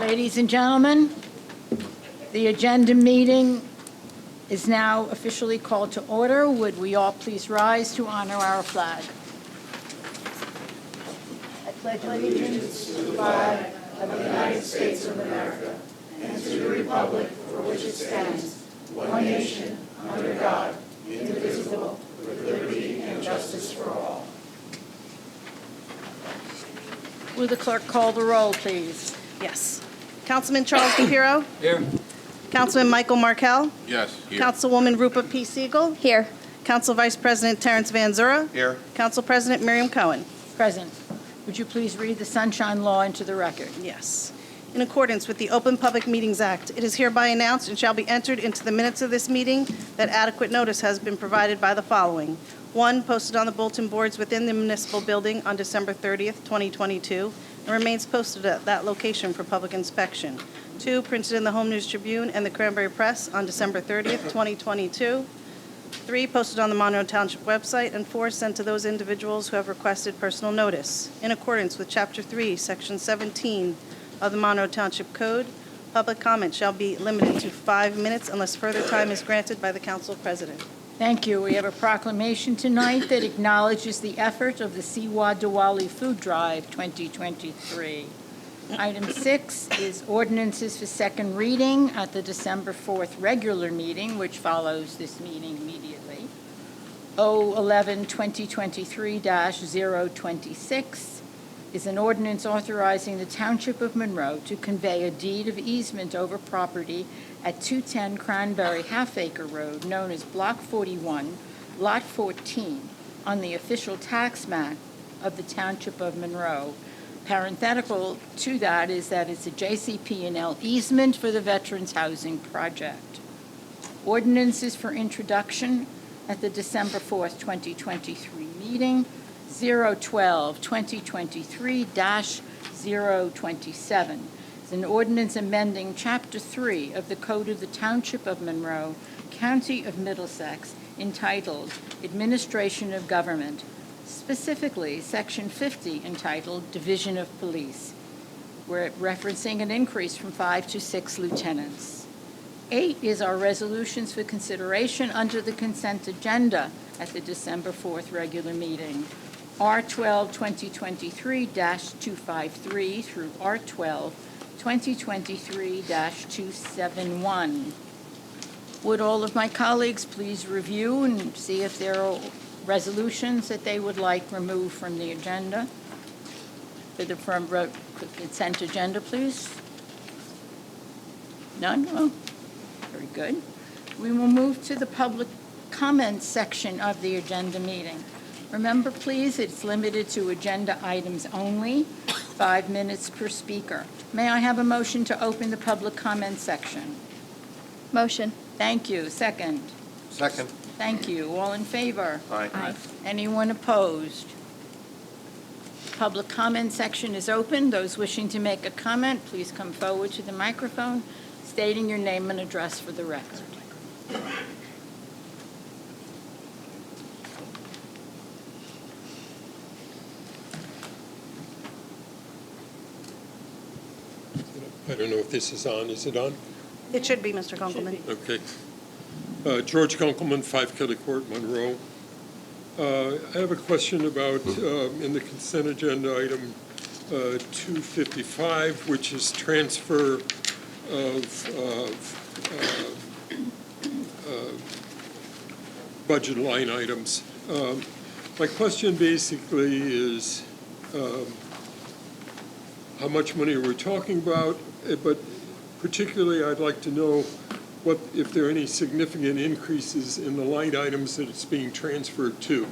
Ladies and gentlemen, the agenda meeting is now officially called to order. Would we all please rise to honor our flag? I pledge allegiance to the flag of the United States of America and to the republic for which it stands, one nation, under God, indivisible, with liberty and justice for all. Will the clerk call the roll, please? Yes. Councilman Charles DePiero? Here. Councilman Michael Markell? Yes. Here. Councilwoman Rupa P. Siegel? Here. Council Vice President Terrence Van Zura? Here. Council President Miriam Cohen? Present. Would you please read the Sunshine Law into the record? Yes. In accordance with the Open Public Meetings Act, it is hereby announced and shall be entered into the minutes of this meeting that adequate notice has been provided by the following. 1, posted on the bulletin boards within the municipal building on December 30th, 2022, and remains posted at that location for public inspection. 2, printed in the Home News Tribune and the Cranberry Press on December 30th, 2022. 3, posted on the Monroe Township website, and 4, sent to those individuals who have requested personal notice. In accordance with Chapter 3, Section 17 of the Monroe Township Code, public comment shall be limited to 5 minutes unless further time is granted by the Council President. Thank you. We have a proclamation tonight that acknowledges the effort of the Siwa Diwali Food Drive 2023. Item 6 is ordinances for second reading at the December 4th regular meeting, which follows this meeting immediately. 011-2023-026 is an ordinance authorizing the Township of Monroe to convey a deed of easement over property at 210 Cranberry Half-Acre Road, known as Block 41, Lot 14, on the official tax map of the Township of Monroe. Parenthetical to that is that it's a JCP&L easement for the Veterans Housing Project. Ordinances for introduction at the December 4th, 2023 meeting, 012-2023-027. It's an ordinance amending Chapter 3 of the Code of the Township of Monroe, County of Middlesex, entitled Administration of Government, specifically Section 50 entitled Division of Police. We're referencing an increase from 5 to 6 lieutenants. 8 is our resolutions for consideration under the consent agenda at the December 4th regular meeting. R12-2023-253 through R12-2023-271. Would all of my colleagues please review and see if there are resolutions that they would like removed from the agenda? For the consent agenda, please. None? Oh, very good. We will move to the public comment section of the agenda meeting. Remember, please, it's limited to agenda items only, 5 minutes per speaker. May I have a motion to open the public comment section? Motion. Thank you. Second. Second. Thank you. All in favor? Aye. Anyone opposed? Public comment section is open. Those wishing to make a comment, please come forward to the microphone, stating your name and address for the record. I don't know if this is on. Is it on? It should be, Mr. Kunkelman. Okay. George Kunkelman, 5 Kelly Court, Monroe. I have a question about, in the consent agenda, item 255, which is transfer of budget line items. My question basically is, how much money are we talking about? But particularly, I'd like to know if there are any significant increases in the line items that it's being transferred to.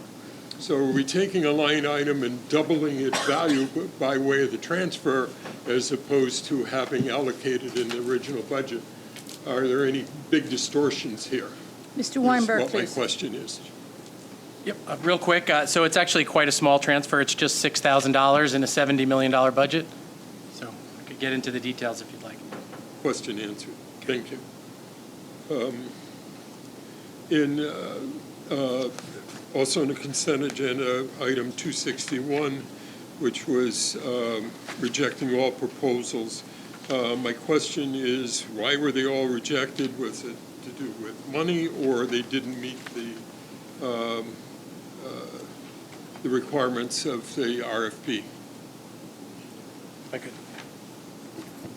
So are we taking a line item and doubling its value by way of the transfer as opposed to having allocated in the original budget? Are there any big distortions here? Mr. Weinberg, Is what my please. question is. Yep, real quick. So it's actually quite a small transfer. It's just $6,000 in a $70 million budget. So I could get into the details if you'd like. Question answered. Thank you. Also in the consent agenda, item 261, which was rejecting all proposals. My question is, why were they all rejected? Was it to do with money, or they didn't meet the requirements of the RFP? If I could.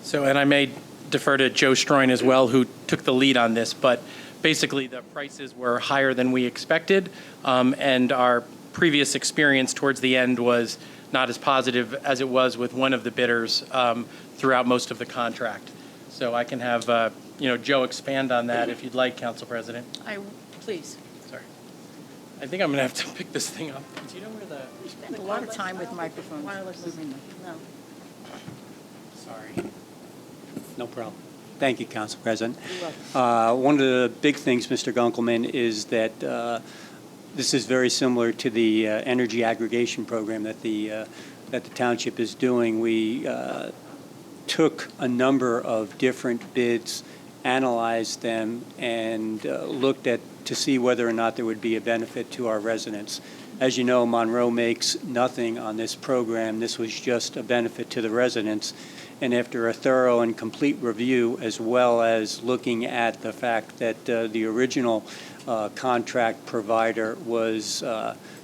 So, and I may defer to Joe Stroin as well, who took the lead on this, but basically the prices were higher than we expected, and our previous experience towards the end was not as positive as it was with one of the bidders throughout most of the contract. So I can have, Joe expand on that if you'd like, Council President. Please. Sorry. I think I'm going to have to pick this thing up. Do you know where the, We spend a lot of time with microphones. Wireless is- Moving them. No. sorry. No problem. Thank you, Council President. You're welcome. One of the big things, Mr. Gunkelman, is that this is very similar to the energy aggregation program that the township is doing. We took a number of different bids, analyzed them, and looked at to see whether or not there would be a benefit to our residents. As you know, Monroe makes nothing on this program. This was just a benefit to the residents. And after a thorough and complete review, as well as looking at the fact that the original contract provider was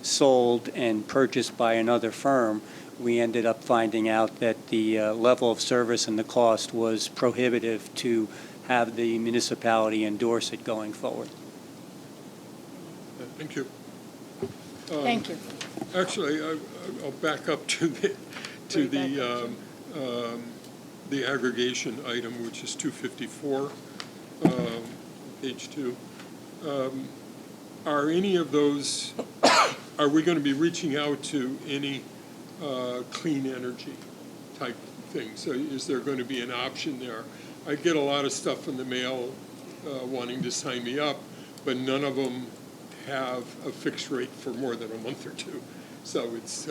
sold and purchased by another firm, we ended up finding out that the level of service and the cost was prohibitive to have the municipality endorse it going forward. Thank you. Thank you. Actually, I'll back up to the aggregation item, which is 254, page 2. Are any of those, are we going to be reaching out to any clean energy type thing? So is there going to be an option there? I get a lot of stuff in the mail wanting to sign me up, but none of them have a fixed rate for more than a month or two. So it's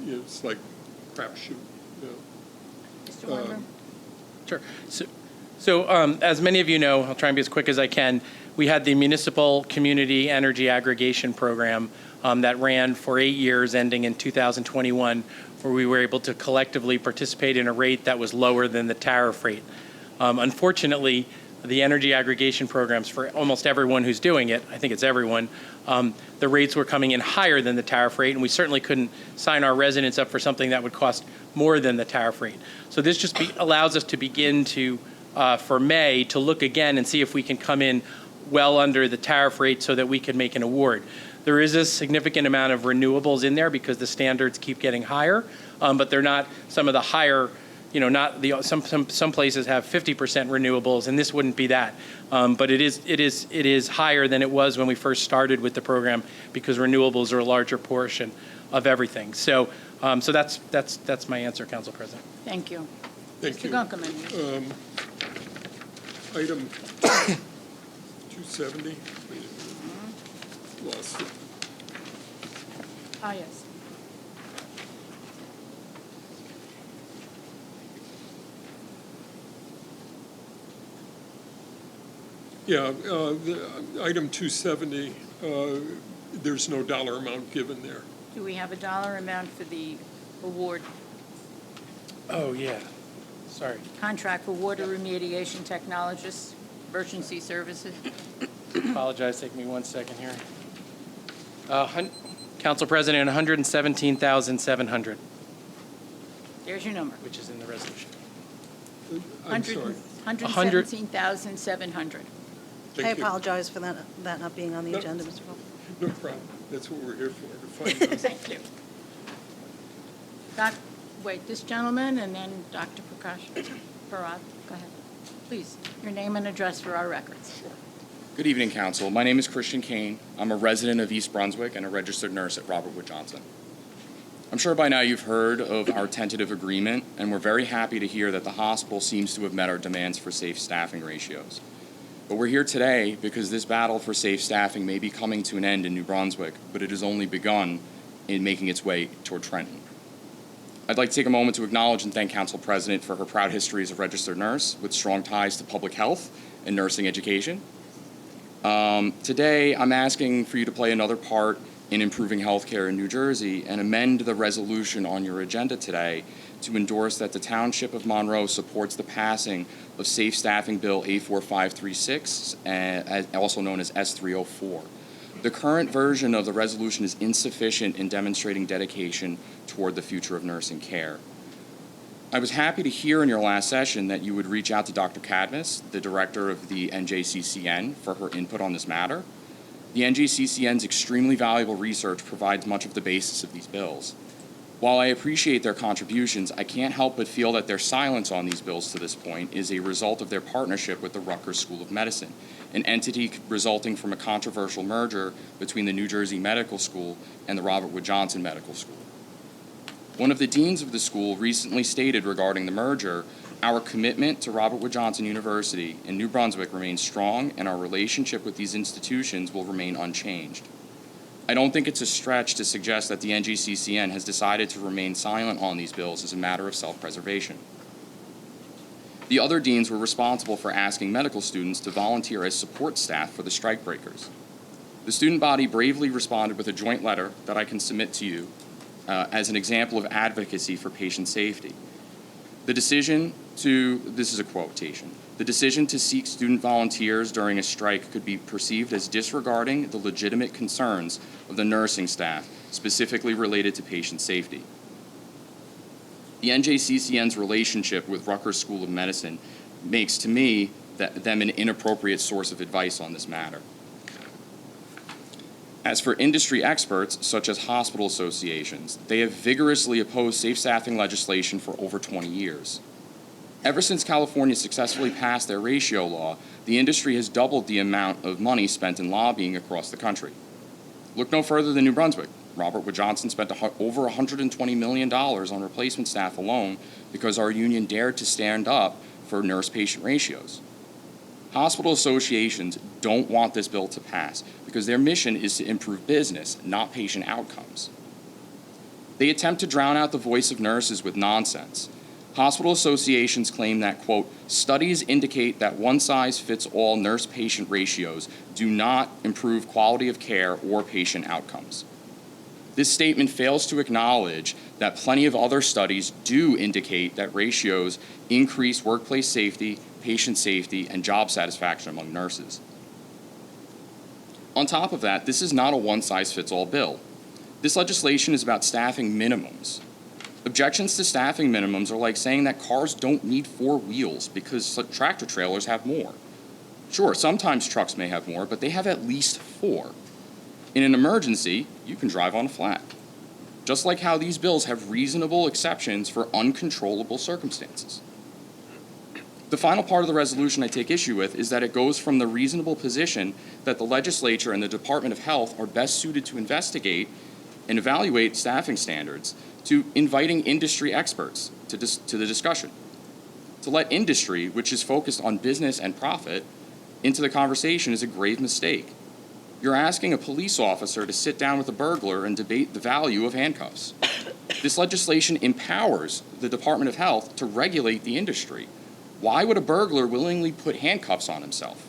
it's like crapshoot. Mr. Weinberg? Sure. So as many of you know, I'll try and be as quick as I can, we had the Municipal Community Energy Aggregation Program that ran for 8 years, ending in 2021, where we were able to collectively participate in a rate that was lower than the tariff rate. Unfortunately, the energy aggregation programs for almost everyone who's doing it, I think it's everyone, the rates were coming in higher than the tariff rate, and we certainly couldn't sign our residents up for something that would cost more than the tariff rate. So this just allows us to begin to, for May, to look again and see if we can come in well under the tariff rate so that we can make an award. There is a significant amount of renewables in there because the standards keep getting higher, but they're not some of the higher, not the some places have 50% renewables, and this wouldn't be that. But it is higher than it was when we first started with the program because renewables are a larger portion of everything. So that's my answer, Council President. Thank you. Thank you. Mr. Gunkelman? Item 270. Lost it. Ah, yes. Yeah, item 270, there's no dollar amount given there. Do we have a dollar amount for the award, Oh, yeah. Sorry. contract for water remediation technologists, emergency services? Apologize, take me 1 second here. Council President, 117,700, There's your number. which is in the resolution. I'm sorry. 117,700. I Thank you. apologize for that not being on the No. agenda, Mr. Volk. No problem. That's what we're here for, to find out. Thank you. Wait, this gentleman and then Dr. Prakash Bharat. Go ahead. Please, your name and address for our records. Good evening, Council. My name is Christian Kane. I'm a resident of East Brunswick and a registered nurse at Robert Wood Johnson. I'm sure by now you've heard of our tentative agreement, and we're very happy to hear that the hospital seems to have met our demands for safe staffing ratios. But we're here today because this battle for safe staffing may be coming to an end in New Brunswick, but it has only begun in making its way toward Trenton. I'd like to take a moment to acknowledge and thank Council President for her proud history as a registered nurse with strong ties to public health and nursing education. Today, I'm asking for you to play another part in improving healthcare in New Jersey and amend the resolution on your agenda today to endorse that the Township of Monroe supports the passing of Safe Staffing Bill A4536, also known as S304. The current version of the resolution is insufficient in demonstrating dedication toward the future of nursing care. I was happy to hear in your last session that you would reach out to Dr. Cadmus, the director of the NJCCN, for her input on this matter. The NJCCN's extremely valuable research provides much of the basis of these bills. While I appreciate their contributions, I can't help but feel that their silence on these bills to this point is a result of their partnership with the Rutgers School of Medicine, an entity resulting from a controversial merger between the New Jersey Medical School and the Robert Wood Johnson Medical School. One of the deans of the school recently stated regarding the merger, "Our commitment to Robert Wood Johnson University in New Brunswick remains strong, and our relationship with these institutions will remain unchanged." I don't think it's a stretch to suggest that the NJCCN has decided to remain silent on these bills as a matter of self-preservation. The other deans were responsible for asking medical students to volunteer as support staff for the strikebreakers. The student body bravely responded with a joint letter that I can submit to you as an example of advocacy for patient safety. This is a quotation, "The decision to seek student volunteers during a strike could be perceived as disregarding the legitimate concerns of the nursing staff, specifically related to patient safety." The NJCCN's relationship with Rutgers School of Medicine makes, to me, them an inappropriate source of advice on this matter. As for industry experts, such as hospital associations, they have vigorously opposed safe staffing legislation for over 20 years. Ever since California successfully passed their ratio law, the industry has doubled the amount of money spent in lobbying across the country. Look no further than New Brunswick. Robert Wood Johnson spent over $120 million on replacement staff alone because our union dared to stand up for nurse-patient ratios. Hospital associations don't want this bill to pass because their mission is to improve business, not patient outcomes. They attempt to drown out the voice of nurses with nonsense. Hospital associations claim that, quote, "studies indicate that one-size-fits-all nurse-patient ratios do not improve quality of care or patient outcomes." This statement fails to acknowledge that plenty of other studies do indicate that ratios increase workplace safety, patient safety, and job satisfaction among nurses. On top of that, this is not a one-size-fits-all bill. This legislation is about staffing minimums. Objections to staffing minimums are like saying that cars don't need 4 wheels because tractor trailers have more. Sure, sometimes trucks may have more, but they have at least 4. In an emergency, you can drive on a flat. Just like how these bills have reasonable exceptions for uncontrollable circumstances. The final part of the resolution I take issue with is that it goes from the reasonable position that the legislature and the Department of Health are best suited to investigate and evaluate staffing standards to inviting industry experts to the discussion. To let industry, which is focused on business and profit, into the conversation is a grave mistake. You're asking a police officer to sit down with a burglar and debate the value of handcuffs. This legislation empowers the Department of Health to regulate the industry. Why would a burglar willingly put handcuffs on himself?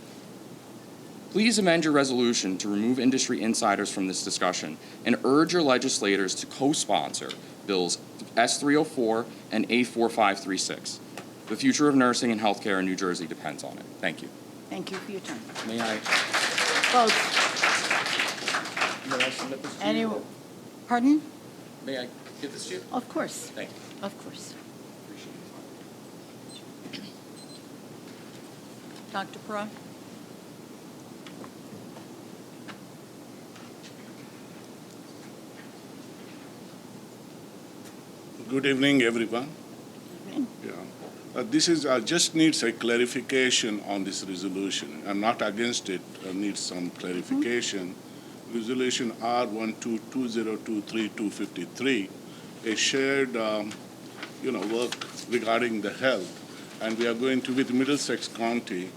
Please amend your resolution to remove industry insiders from this discussion and urge your legislators to co-sponsor bills S304 and A4536. The future of nursing and healthcare in New Jersey depends on it. Thank you. Thank you for your time. May I submit this to Any, you? pardon? May I give this to you? Of course, Thank you. of course. Appreciate it. Dr. Perot? Good evening, everyone. This is just needs a clarification on this resolution. I'm not against it. Needs some clarification. Resolution R122023-253, a shared, work regarding the health, and we are going to with Middlesex County,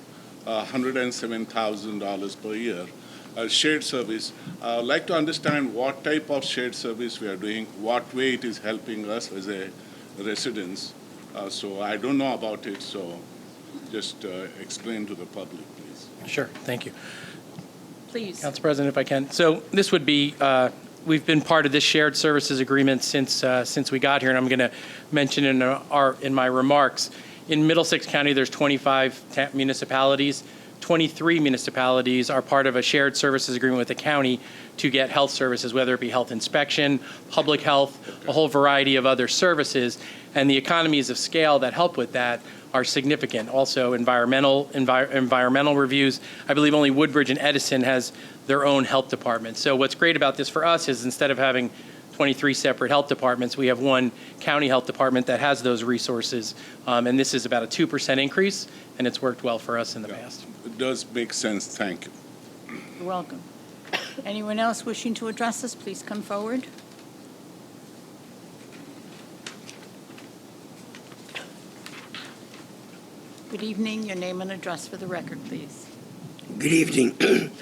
$107,000 per year. Shared service. I'd like to understand what type of shared service we are doing, what way it is helping us as a residents. So I don't know about it, so just explain to the public, please. Sure, thank you. Please. Council President, if I can. So this would be we've been part of this shared services agreement since we got here, and I'm going to mention in my remarks. In Middlesex County, there's 25 municipalities. 23 municipalities are part of a shared services agreement with the county to get health services, whether it be health inspection, public health, a whole variety of other services. And the economies of scale that help with that are significant. Also, environmental reviews. I believe only Woodbridge and Edison has their own health department. So what's great about this for us is instead of having 23 separate health departments, we have one county health department that has those resources. And this is about a 2% increase, and it's worked well for us in the past. It does make sense. Thank you. You're welcome. Anyone else wishing to address us, please come forward. Good evening. Your name and address for the record, please. Good evening.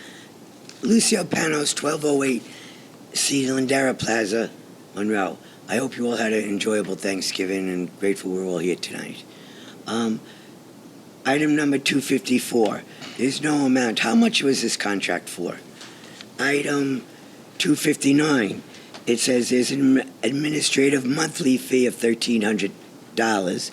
Lucio Panos, 1208 Cedar Plaza, Monroe. I hope you all had an enjoyable Thanksgiving and grateful we're all here tonight. Item number 254. There's no amount. How much was this contract for? Item 259. It says there's an administrative monthly fee of $1,300.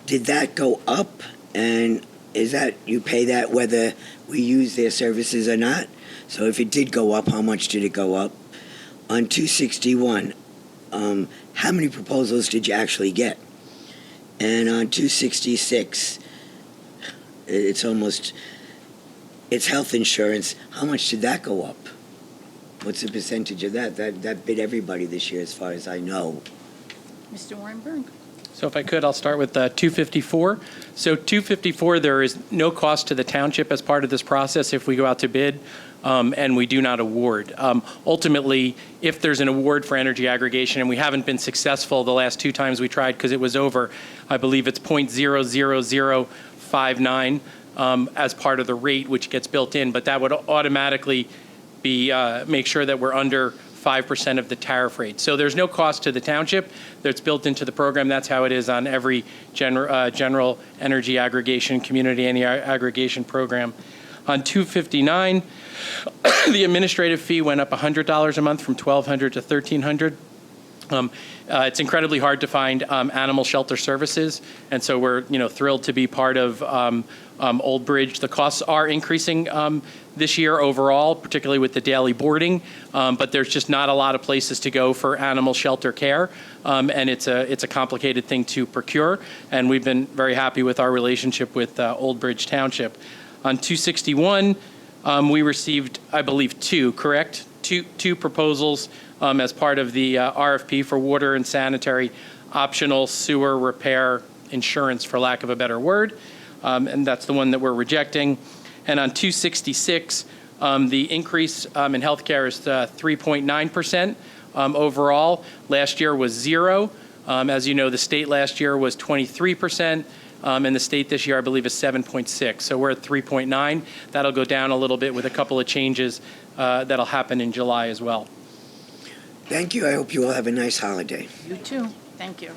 Did that go up? And is that, you pay that whether we use their services or not? So if it did go up, how much did it go up? On 261, how many proposals did you actually get? And on 266, it's health insurance. How much did that go up? What's the percentage of that? That bit everybody this year, as far as I know. Mr. Weinberg? So if I could, I'll start with 254. So 254, there is no cost to the township as part of this process if we go out to bid, and we do not award. Ultimately, if there's an award for energy aggregation, and we haven't been successful the last two times we tried because it was over, I believe it's 0.00059 as part of the rate, which gets built in, but that would automatically be make sure that we're under 5% of the tariff rate. So there's no cost to the township that's built into the program. That's how it is on every general energy aggregation, community energy aggregation program. On 259, the administrative fee went up $100 a month from $1,200 to $1,300. It's incredibly hard to find animal shelter services, and so we're thrilled to be part of Old Bridge. The costs are increasing this year overall, particularly with the daily boarding, but there's just not a lot of places to go for animal shelter care, and it's a complicated thing to procure, and we've been very happy with our relationship with Old Bridge Township. On 261, we received, I believe, two proposals as part of the RFP for water and sanitary optional sewer repair insurance, for lack of a better word, and that's the one that we're rejecting. And on 266, the increase in healthcare is 3.9% overall. Last year was 0. As you know, the state last year was 23%, and the state this year, I believe, is 7.6. So we're at 3.9. That'll go down a little bit with a couple of changes that'll happen in July as well. Thank you. I hope you all have a nice holiday. You too. Thank you.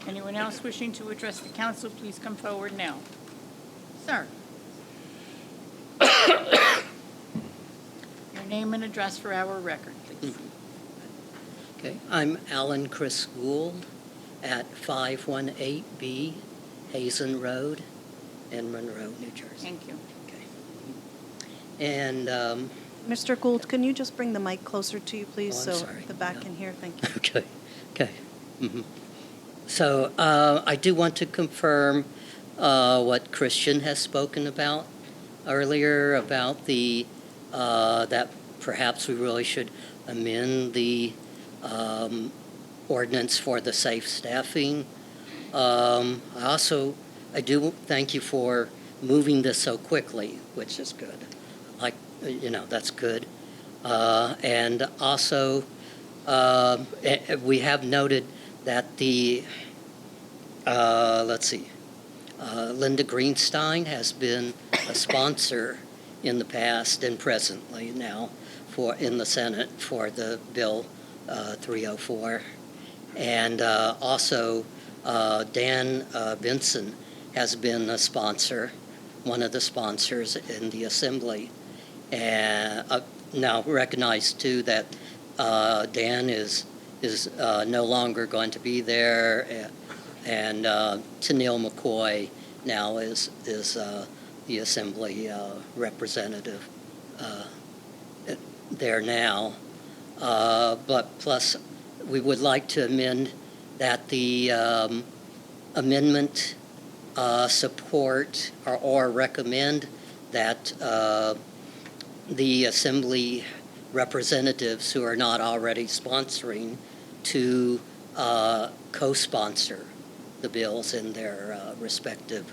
Anyone else wishing to address the council, please come forward now. Sir. Your name and address for our record, please. Okay, I'm Alan Chris Gould at 518B Hazen Road in Monroe, New Jersey. Thank you. Okay. And, Mr. Gould, can you just bring the mic closer to you, please, Oh, so I'm sorry. the back can hear? Thank you. okay. Mm-hmm. So I do want to confirm what Christian has spoken about earlier about the that perhaps we really should amend the ordinance for the safe staffing. I do thank you for moving this so quickly, which is good. That's good. And also, we have noted that the, Linda Greenstein has been a sponsor in the past and presently now in the Senate for the Bill 304. And also, Dan Vinson has been a sponsor, one of the sponsors in the Assembly. And now recognize, too, that Dan is no longer going to be there, and Tennille McCoy now is the Assembly representative there now. But plus, we would like to amend that the amendment support or recommend that the Assembly representatives who are not already sponsoring to co-sponsor the bills in their respective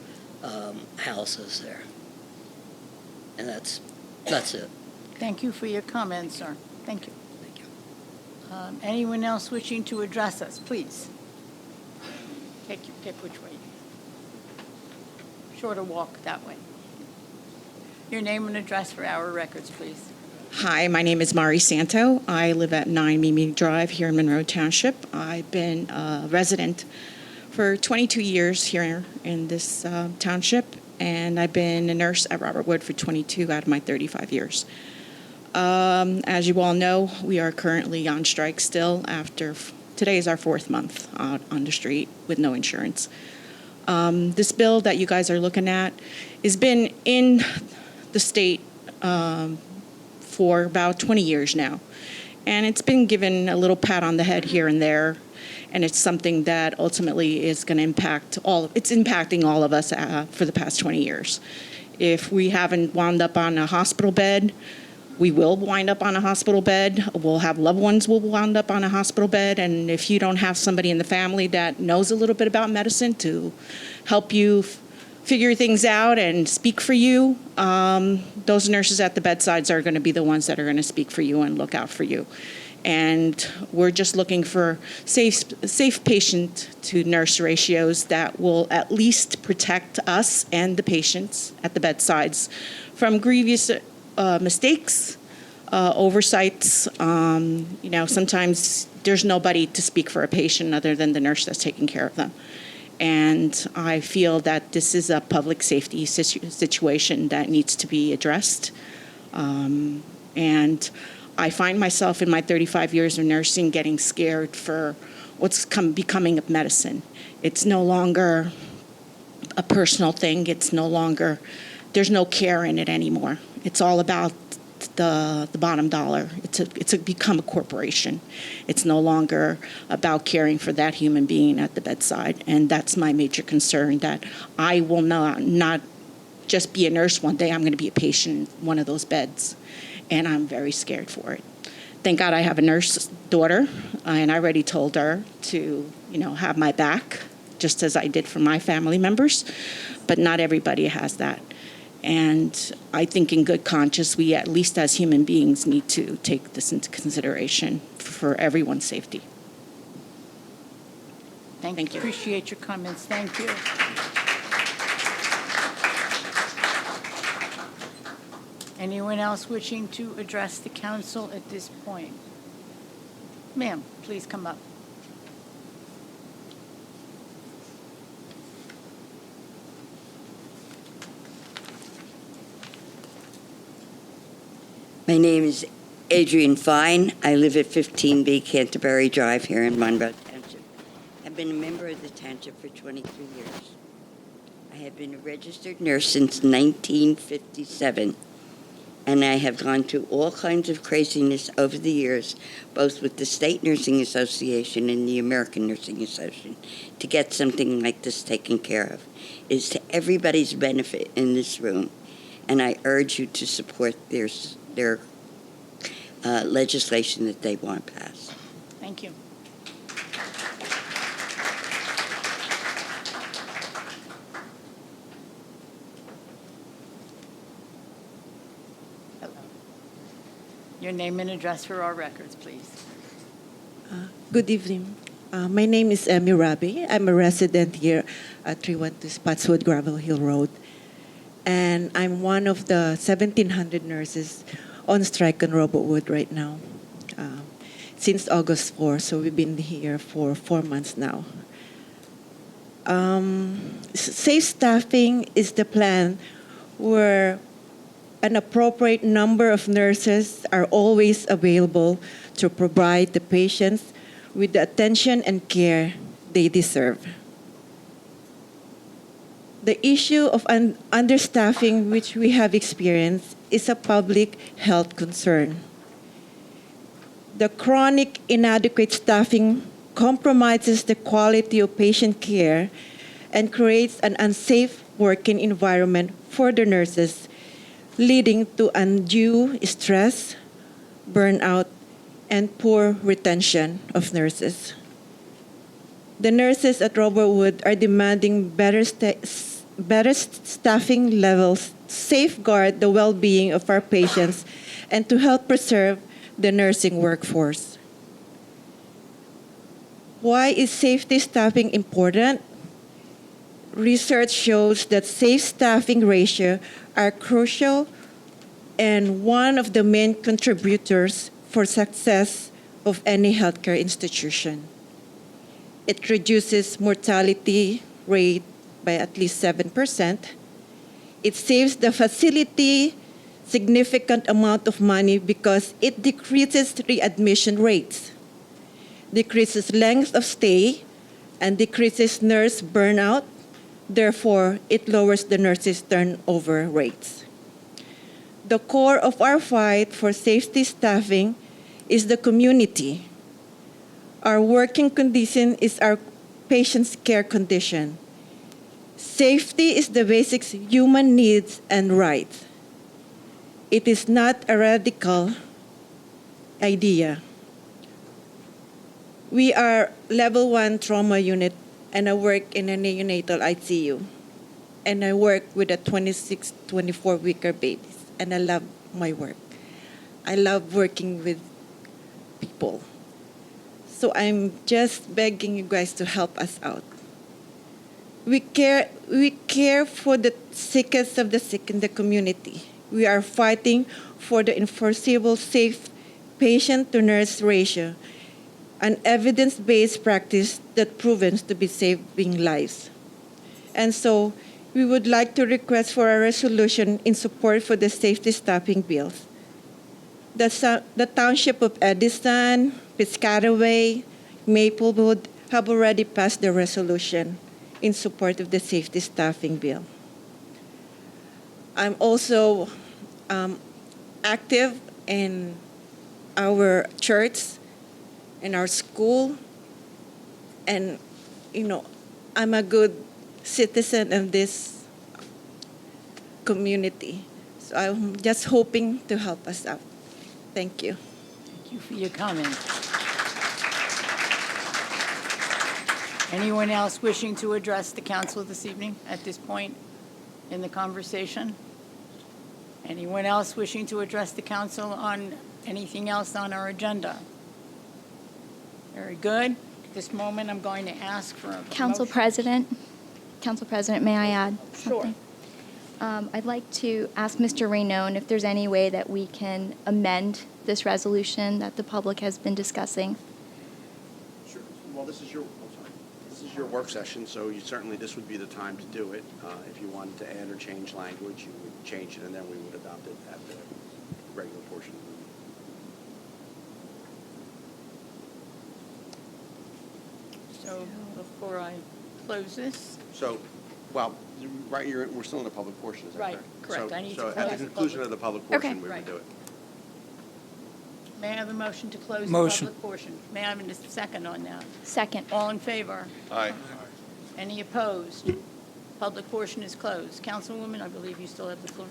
houses there. And that's it. Thank you for your comments, sir. Thank you. Thank you. Anyone else wishing to address us, please? Pick which way. Shorter walk that way. Your name and address for our records, please. Hi, my name is Mari Santo. I live at 9 Mimi Drive here in Monroe Township. I've been a resident for 22 years here in this township, and I've been a nurse at Robert Wood for 22 out of my 35 years. As you all know, we are currently on strike still after today is our 4th month out on the street with no insurance. This bill that you guys are looking at has been in the state for about 20 years now. And it's been given a little pat on the head here and there. And it's something that ultimately is going to impact it's impacting all of us for the past 20 years. If we haven't wound up on a hospital bed, we will wind up on a hospital bed. We'll have loved ones will wind up on a hospital bed. And if you don't have somebody in the family that knows a little bit about medicine to help you figure things out and speak for you, those nurses at the bedsides are going to be the ones that are going to speak for you and look out for you. And we're just looking for safe patient-to-nurse ratios that will at least protect us and the patients at the bedsides from grievous mistakes, oversights. Sometimes there's nobody to speak for a patient other than the nurse that's taking care of them. And I feel that this is a public safety situation that needs to be addressed. And I find myself in my 35 years of nursing getting scared for what's becoming of medicine. It's no longer a personal thing. It's no longer, there's no care in it anymore. It's all about the bottom dollar. It's become a corporation. It's no longer about caring for that human being at the bedside. And that's my major concern, that I will not just be a nurse one day. I'm going to be a patient in one of those beds. And I'm very scared for it. Thank God I have a nurse daughter, and I already told her to, have my back, just as I did for my family members. But not everybody has that. And I think in good conscience, we at least as human beings need to take this into consideration for everyone's safety. Thank you. Appreciate your comments. Thank you. Anyone else wishing to address the council at this point? Ma'am, please come up. My name is Adrian Fine. I live at 15B Canterbury Drive here in Monroe Township. I've been a member of the township for 23 years. I have been a registered nurse since 1957, and I have gone through all kinds of craziness over the years, both with the State Nursing Association and the American Nursing Association, to get something like this taken care of. It is to everybody's benefit in this room, and I urge you to support their legislation that they want passed. Thank you. Hello. Your name and address for our records, please. Good evening. My name is Emmy Rabi. I'm a resident here at 312 Spotswood Gravel Hill Road. And I'm one of the 1,700 nurses on strike on Robert Wood right now since August 4, so we've been here for 4 months now. Safe staffing is the plan where an appropriate number of nurses are always available to provide the patients with the attention and care they deserve. The issue of understaffing, which we have experienced, is a public health concern. The chronic inadequate staffing compromises the quality of patient care and creates an unsafe working environment for the nurses, leading to undue stress, burnout, and poor retention of nurses. The nurses at Robert Wood are demanding better staffing levels, safeguard the well-being of our patients, and to help preserve the nursing workforce. Why is safety staffing important? Research shows that safe staffing ratios are crucial and one of the main contributors for success of any healthcare institution. It reduces mortality rate by at least 7%. It saves the facility significant amount of money because it decreases readmission rates, decreases length of stay, and decreases nurse burnout. Therefore, it lowers the nurses' turnover rates. The core of our fight for safety staffing is the community. Our working condition is our patient's care condition. Safety is the basic human needs and rights. It is not a radical idea. We are level 1 trauma unit, and I work in a neonatal ICU. And I work with a 26, 24-weeker babies, and I love my work. I love working with people. So I'm just begging you guys to help us out. We care for the sickest of the sick in the community. We are fighting for the enforceable safe patient-to-nurse ratio, an evidence-based practice that proven to be saving lives. And so we would like to request for a resolution in support for the safety staffing bills. The Township of Edison, Piscataway, Maplewood have already passed the resolution in support of the safety staffing bill. I'm also active in our church, in our school, and I'm a good citizen of this community. So I'm just hoping to help us out. Thank you. Thank you for your comment. Anyone else wishing to address the council this evening at this point in the conversation? Anyone else wishing to address the council on anything else on our agenda? Very good. At this moment, I'm going to ask for a Council motion. President, may I add Sure. something? I'd like to ask Mr. Rainone if there's any way that we can amend this resolution that the public has been discussing. Sure. Well, this is your work session, so this would be the time to do it. If you wanted to add or change language, you would change it, and then we would adopt it at the regular portion of the meeting. So before I close this, So, right, we're still in the public portion, is that Right, correct? correct. I need to So close at the the conclusion public- of the public Okay. portion, we Right. would do it. may I have a motion to close the Motion. public portion? May I have a second on that? Second. All in favor? Aye. Any opposed? Public portion is closed. Councilwoman, I believe you still have the floor.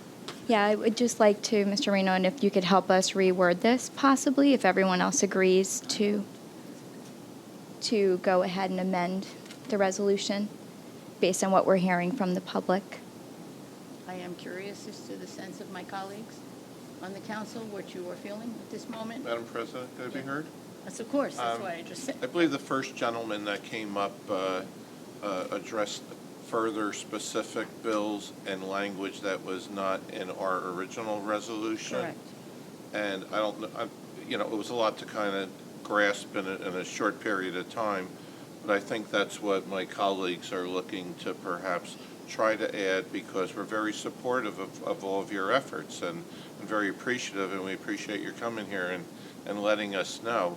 Yeah, I would just like to, Mr. Rainone, if you could help us reword this possibly, if everyone else agrees to go ahead and amend the resolution based on what we're hearing from the public. I am curious as to the sense of my colleagues on the council, what you are feeling at this moment. Madam President, can I be heard? Yes, of course, that's why I just said. I believe the first gentleman that came up addressed further specific bills and language that was not in our original resolution. Correct. And I don't know, it was a lot to kind of grasp in a short period of time, but I think that's what my colleagues are looking to perhaps try to add, because we're very supportive of all of your efforts and very appreciative, and we appreciate your coming here and letting us know.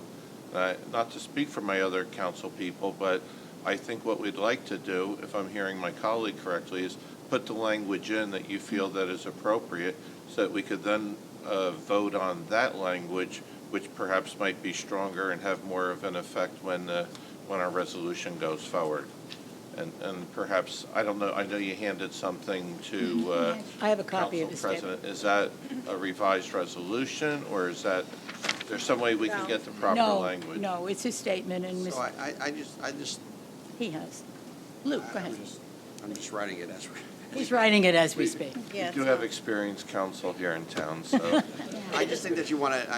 Not to speak for my other council people, but I think what we'd like to do, if I'm hearing my colleague correctly, is put the language in that you feel that is appropriate, so that we could then vote on that language, which perhaps might be stronger and have more of an effect when our resolution goes forward. And perhaps, I don't know, I know you handed something to I have a copy of Council the statement. President. Is that a revised resolution, or is that, there's some way we can get the proper language? No, it's a statement, and So I just, he has. Luke, go ahead. I'm just writing it as we. He's writing it as we speak. We do have experienced counsel here in town, so. I just think that you want to,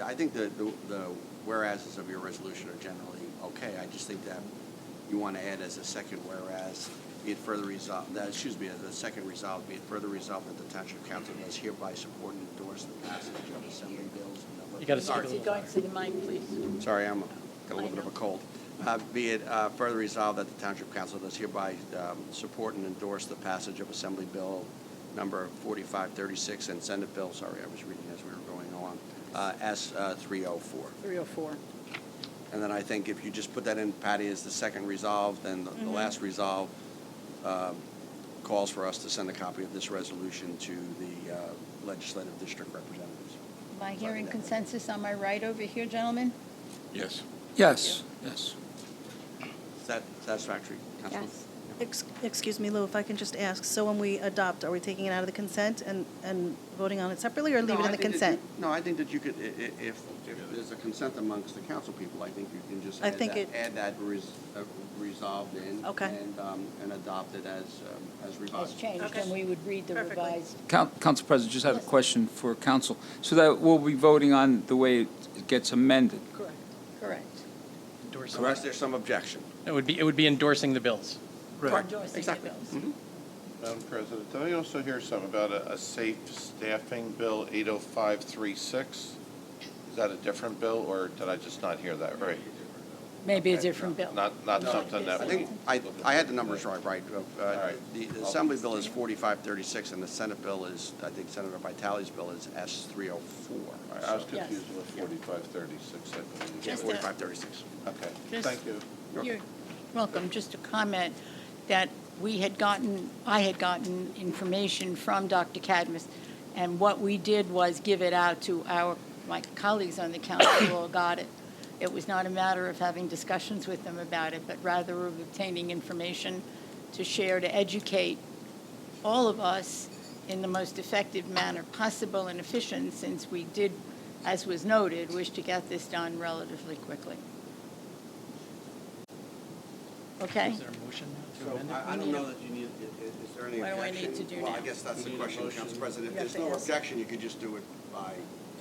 I think the whereases of your resolution are generally okay. I just think that you want to add as a second whereas, be it further resolved, as a second resolve, be it further resolved that the Township Council does hereby support and endorse the passage of Assembly Bills. You got to Sorry. speak a Going to the mic, please. Sorry, got a little bit of a cold. Be it further resolved that the Township Council does hereby support and endorse the passage of Assembly Bill number 4536 and Senate Bill, sorry, I was reading as we were going along, S 304. 304. And then I think if you just put that in, Patty, as the second resolve, then the last resolve calls for us to send a copy of this resolution to the legislative district representatives. Am I hearing consensus on my right over here, gentlemen? Yes. Yes, yes. Is that satisfactory, Councilman? Yes. Excuse me, Lou, if I can just ask, so when we adopt, are we taking it out of the consent and voting on it separately, or leave it in the consent? No, I think that you could, if there's a consent amongst the council people, I think you can just add that resolved in. Okay. And adopt it as As revised. changed, and we would read the Perfectly. revised. Council President, just have a question for council. So that we'll be voting on the way it gets amended. Correct. Correct. Unless there's some objection. It would be endorsing the bills. Endorsing the Exactly. bills. Madam President, did I also hear something about a safe staffing bill 80536? Is that a different bill, or did I just not hear that right? Maybe a different bill. Not something that. I think, I had the numbers right. right. The Assembly Bill is 4536, and the Senate Bill is, I think Senator Vitale's bill is S 304. I was confused with 4536, I believe. Yeah, Just a- 4536. Okay, Just- thank you. You're welcome. Just a comment that I had gotten information from Dr. Cadmus, and what we did was give it out to my colleagues on the council who all got it. It was not a matter of having discussions with them about it, but rather of obtaining information to share, to educate all of us in the most effective manner possible and efficient, since we did, as was noted, wish to get this done relatively quickly. Okay? Is there a motion to So amend it? I don't know that you need, is there any What do I objection? need to do Well, I now? guess that's the question, Council President. If You have there's to no ask. objection, you could just do it by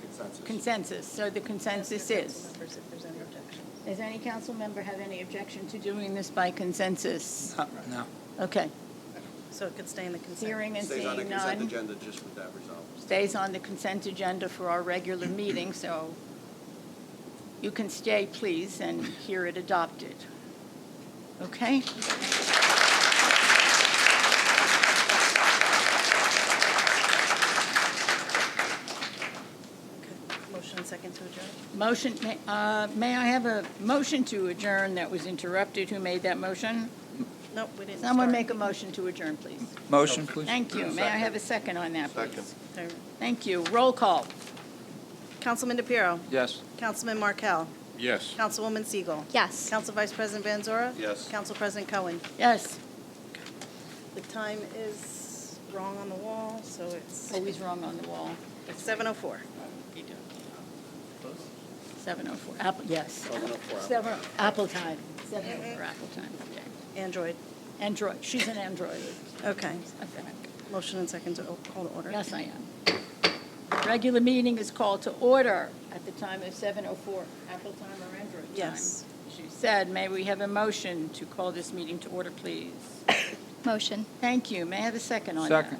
consensus. Consensus. So the consensus is, Members, if there's any objection. does any council member have any objection to doing this by consensus? No. Okay. So it could stay in the consent. Hearing and Stays on the seeing consent none. agenda just with that resolve. Stays on the consent agenda for our regular meeting, so you can stay, please, and hear it adopted. Okay? Motion and second to adjourn? Motion, may I have a motion to adjourn that was interrupted? Who made that motion? Nope, we didn't Someone start. make a motion to adjourn, please. Motion, please. Thank you. May I have a second on that, Second. please? There. Thank you. Roll call. Councilman DePiero. Yes. Councilman Markel. Yes. Councilwoman Siegel. Yes. Council Vice President Van Zora. Yes. Council President Cohen. Yes. The time is wrong on the wall, so it's Always wrong on the wall. 7:04. 7:04. Apple, yes. 7:04. Apple time. 7:04 Apple time. Okay. Android. Android. She's an Android. Okay. I think. Motion and second to call to order. Yes, I am. Regular meeting is called to order at the time of 7:04 Apple time or Android time. Yes. As you said, may we have a motion to call this meeting to order, please? Motion. Thank you. May I have a second on that? Second.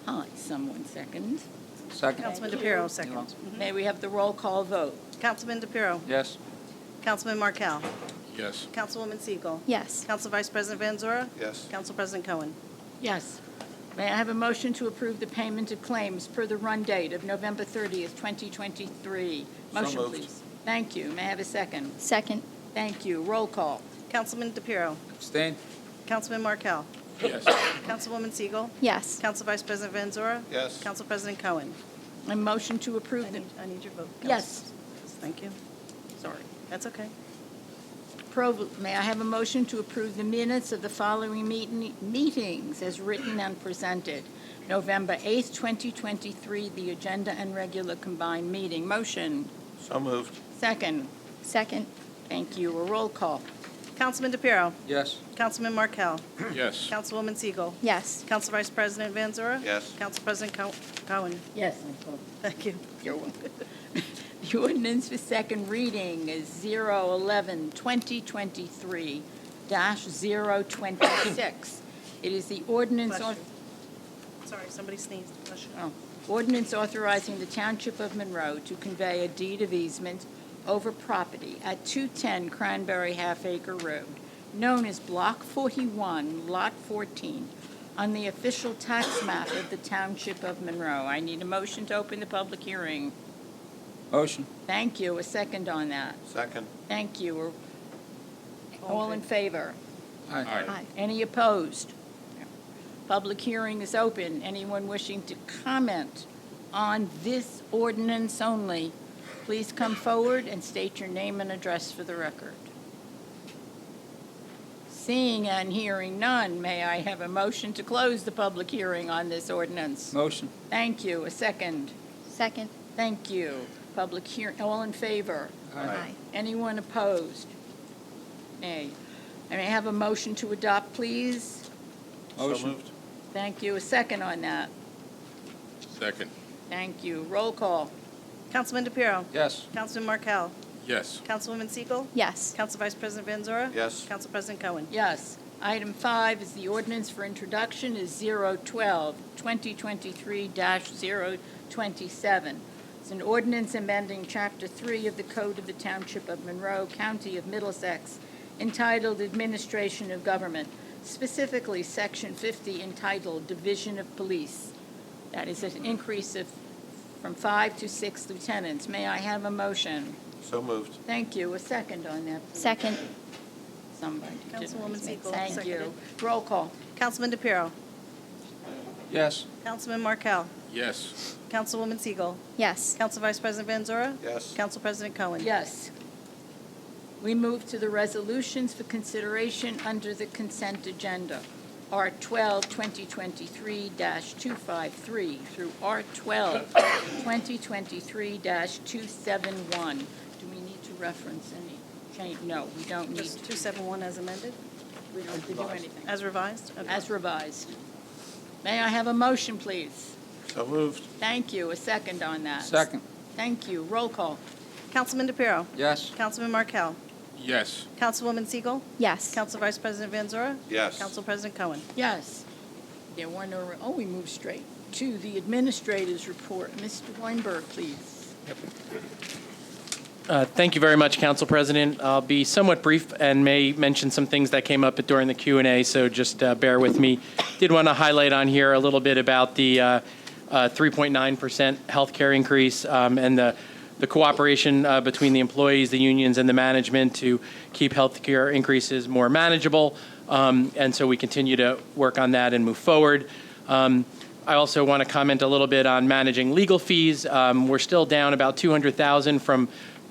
Hi, someone second. Second. Councilman DePiero, second. May we have the roll call vote? Councilman DePiero. Yes. Councilman Markel. Yes. Councilwoman Siegel. Yes. Council Vice President Van Zora. Yes. Council President Cohen. Yes. May I have a motion to approve the payment of claims per the run date of November 30th, 2023? Motion, moved. please. Thank you. May I have a second? Second. Thank you. Roll call. Councilman DePiero. Abstain? Councilman Markel. Yes. Councilwoman Siegel. Yes. Council Vice President Van Zora. Yes. Council President Cohen. A motion to approve the, I need your vote. Yes. Thank you. sorry. That's okay. May I have a motion to approve the minutes of the following meetings as written and presented? November 8th, 2023, the agenda and regular combined meeting. Motion. So moved. Second. Second. Thank you. A roll call. Councilman DePiero. Yes. Councilman Markel. Yes. Councilwoman Siegel. Yes. Council Vice President Van Zora. Yes. Council President Cohen. Yes. Thank you. You're welcome. The ordinance for second reading is 011-2023-026. It is the ordinance Bless on... you. Sorry, somebody sneezed. Bless you. Oh. Ordinance authorizing the Township of Monroe to convey a deed of easement over property at 210 Cranberry Half-Acre Road, known as Block 41, Lot 14, on the official tax map of the Township of Monroe. I need a motion to open the public hearing. Motion. Thank you. A second on that. Second. Thank you. All in favor? Aye. Aye. Any opposed? Public hearing is open. Anyone wishing to comment on this ordinance only, please come forward and state your name and address for the record. Seeing and hearing none, may I have a motion to close the public hearing on this ordinance? Motion. Thank you. A second. Second. Thank you. Public hearing, all in favor? Aye. Anyone opposed? Nay. I may have a motion to adopt, please? Motion. So moved. Thank you. A second on that. Second. Thank you. Roll call. Councilman DePiero. Yes. Councilman Markel. Yes. Councilwoman Siegel. Yes. Council Vice President Van Zora. Yes. Council President Cohen. Yes. Item 5 is the ordinance for introduction is 012-2023-027. It's an ordinance amending Chapter 3 of the Code of the Township of Monroe, County of Middlesex, entitled Administration of Government, specifically Section 50 entitled Division of Police. That is an increase of from 5 to 6 lieutenants. May I have a motion? So moved. Thank you. A second on that, please. Second. Somebody did Councilwoman raise me. Siegel, Thank seconded. you. Roll call. Councilman DePiero. Yes. Councilman Markel. Yes. Councilwoman Siegel. Yes. Council Vice President Van Zora. Yes. Council President Cohen. Yes. We move to the resolutions for consideration under the consent agenda. R12, 2023-253 through R12, 2023-271. Do we need to reference any change? No, we don't need Just to. 271 as amended, We don't have to do anything. as revised? Okay. As revised. May I have a motion, please? So moved. Thank you. A second on that. Second. Thank you. Roll call. Councilman DePiero. Yes. Councilman Markel. Yes. Councilwoman Siegel. Yes. Council Vice President Van Zora. Yes. Council President Cohen. Yes. There were no, we moved straight to the administrator's report. Mr. Weinberg, please. Thank you very much, Council President. I'll be somewhat brief and may mention some things that came up during the Q&A, so just bear with me. Did want to highlight on here a little bit about the 3.9% healthcare increase and the cooperation between the employees, the unions, and the management to keep healthcare increases more manageable. And so we continue to work on that and move forward. I also want to comment a little bit on managing legal fees. We're still down about $200,000 from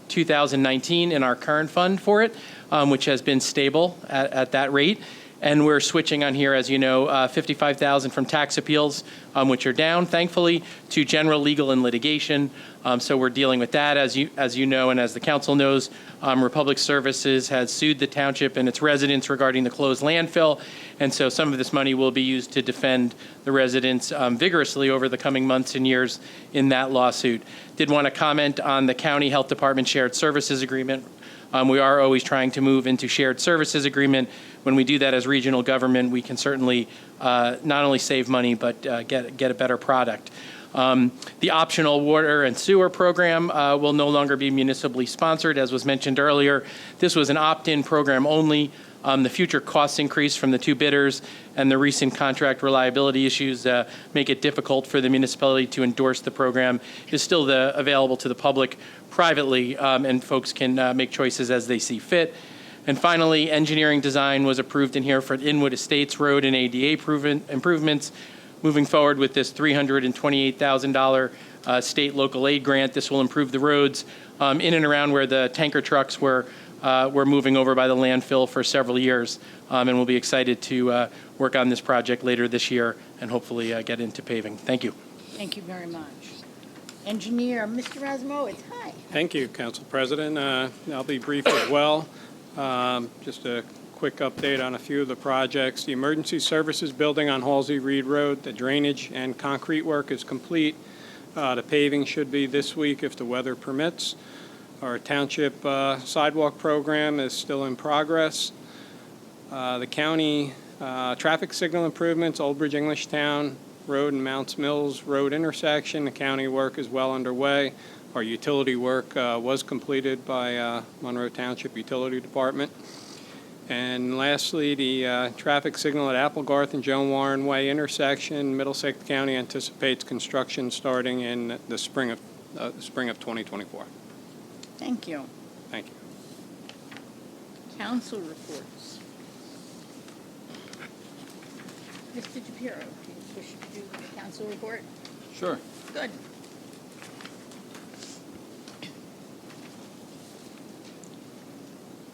2019 in our current fund for it, which has been stable at that rate. And we're switching on here, as you know, $55,000 from tax appeals, which are down, thankfully, to general legal and litigation. So we're dealing with that. As you know, and as the council knows, Republic Services has sued the township and its residents regarding the closed landfill. And so some of this money will be used to defend the residents vigorously over the coming months and years in that lawsuit. Did want to comment on the County Health Department Shared Services Agreement. We are always trying to move into shared services agreement. When we do that as regional government, we can certainly not only save money, but get a better product. The optional water and sewer program will no longer be municipally sponsored, as was mentioned earlier. This was an opt-in program only. The future cost increase from the two bidders and the recent contract reliability issues make it difficult for the municipality to endorse the program. It's still available to the public privately, and folks can make choices as they see fit. And finally, engineering design was approved in here for Inwood Estates Road and ADA improvements. Moving forward with this $328,000 state local aid grant, this will improve the roads in and around where the tanker trucks were moving over by the landfill for several years. And we'll be excited to work on this project later this year and hopefully get into paving. Thank you. Thank you very much. Engineer, Mr. Razmowitz, hi. Thank you, Council President. I'll be brief as well. Just a quick update on a few of the projects. The Emergency Services Building on Halsey Reed Road, the drainage and concrete work is complete. The paving should be this week if the weather permits. Our township sidewalk program is still in progress. The county traffic signal improvements, Old Bridge Englishtown Road and Mounts Mills Road intersection, the county work is well underway. Our utility work was completed by Monroe Township Utility Department. And lastly, the traffic signal at Applegarth and Joan Warren Way intersection, Middlesex County anticipates construction starting in the spring of 2024. Thank you. Thank you. Council reports. Mr. DePiero, do you wish to do the council report? Sure. Good.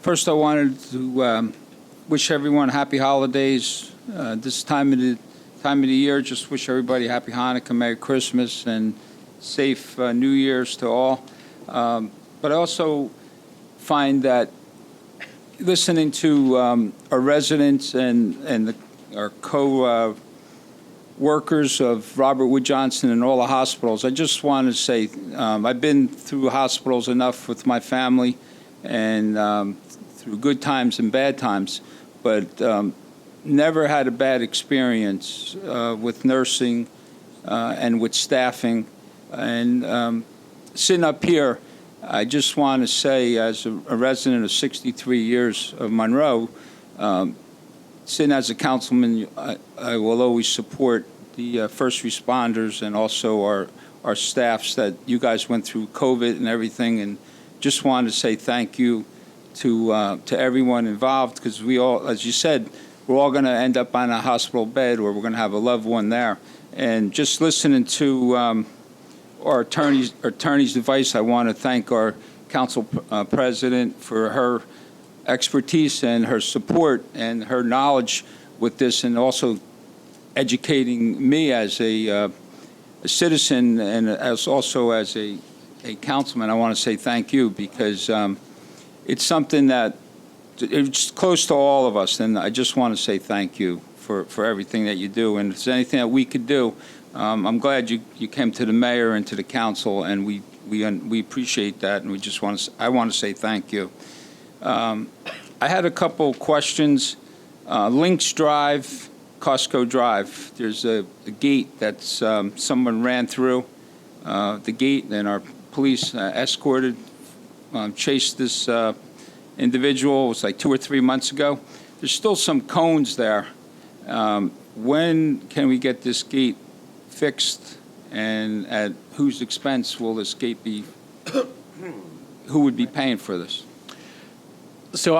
First, I wanted to wish everyone happy holidays. This time of the year, just wish everybody happy Hanukkah, Merry Christmas, and safe New Year's to all. But I also find that listening to our residents and our co-workers of Robert Wood Johnson and all the hospitals, I just want to say I've been through hospitals enough with my family and through good times and bad times, but never had a bad experience with nursing and with staffing. And sitting up here, I just want to say, as a resident of 63 years of Monroe, sitting as a councilman, I will always support the first responders and also our staffs that you guys went through COVID and everything, and just wanted to say thank you to everyone involved, because we all, as you said, we're all going to end up on a hospital bed or we're going to have a loved one there. And just listening to our attorney's advice, I want to thank our council president for her expertise and her support and her knowledge with this, and also educating me as a citizen and as also as a councilman. I want to say thank you, because it's something that it's close to all of us, and I just want to say thank you for everything that you do. And if there's anything that we could do, I'm glad you came to the mayor and to the council, and we appreciate that, and I want to say thank you. I had a couple questions. Lynx Drive, Costco Drive, there's a gate that someone ran through the gate, and our police escorted, chased this individual. It was like 2 or 3 months ago. There's still some cones there. When can we get this gate fixed, and at whose expense will this gate be? Who would be paying for this? So,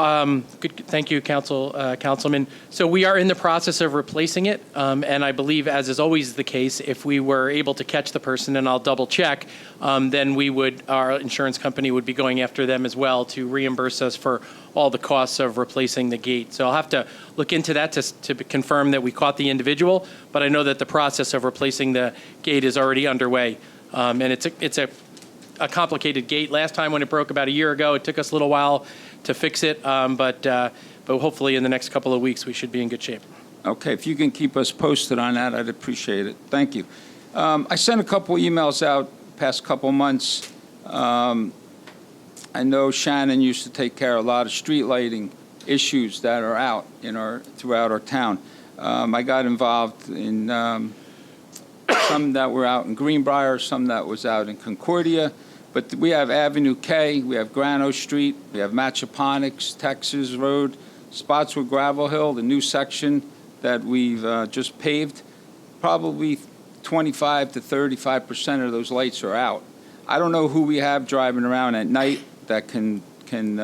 thank you, Councilman. So we are in the process of replacing it, and I believe, as is always the case, if we were able to catch the person, and I'll double check, then our insurance company would be going after them as well to reimburse us for all the costs of replacing the gate. So I'll have to look into that to confirm that we caught the individual, but I know that the process of replacing the gate is already underway, and it's a complicated gate. Last time when it broke about a year ago, it took us a little while to fix it, but hopefully in the next couple of weeks we should be in good shape. Okay, if you can keep us posted on that, I'd appreciate it. Thank you. I sent a couple emails out past couple months. I know Shannon used to take care of a lot of street lighting issues that are out throughout our town. I got involved in some that were out in Greenbrier, some that was out in Concordia. But we have Avenue K, we have Grano Street, we have Machaponics, Texas Road, Spotswood Gravel Hill, the new section that we've just paved. Probably 25 to 35% of those lights are out. I don't know who we have driving around at night that can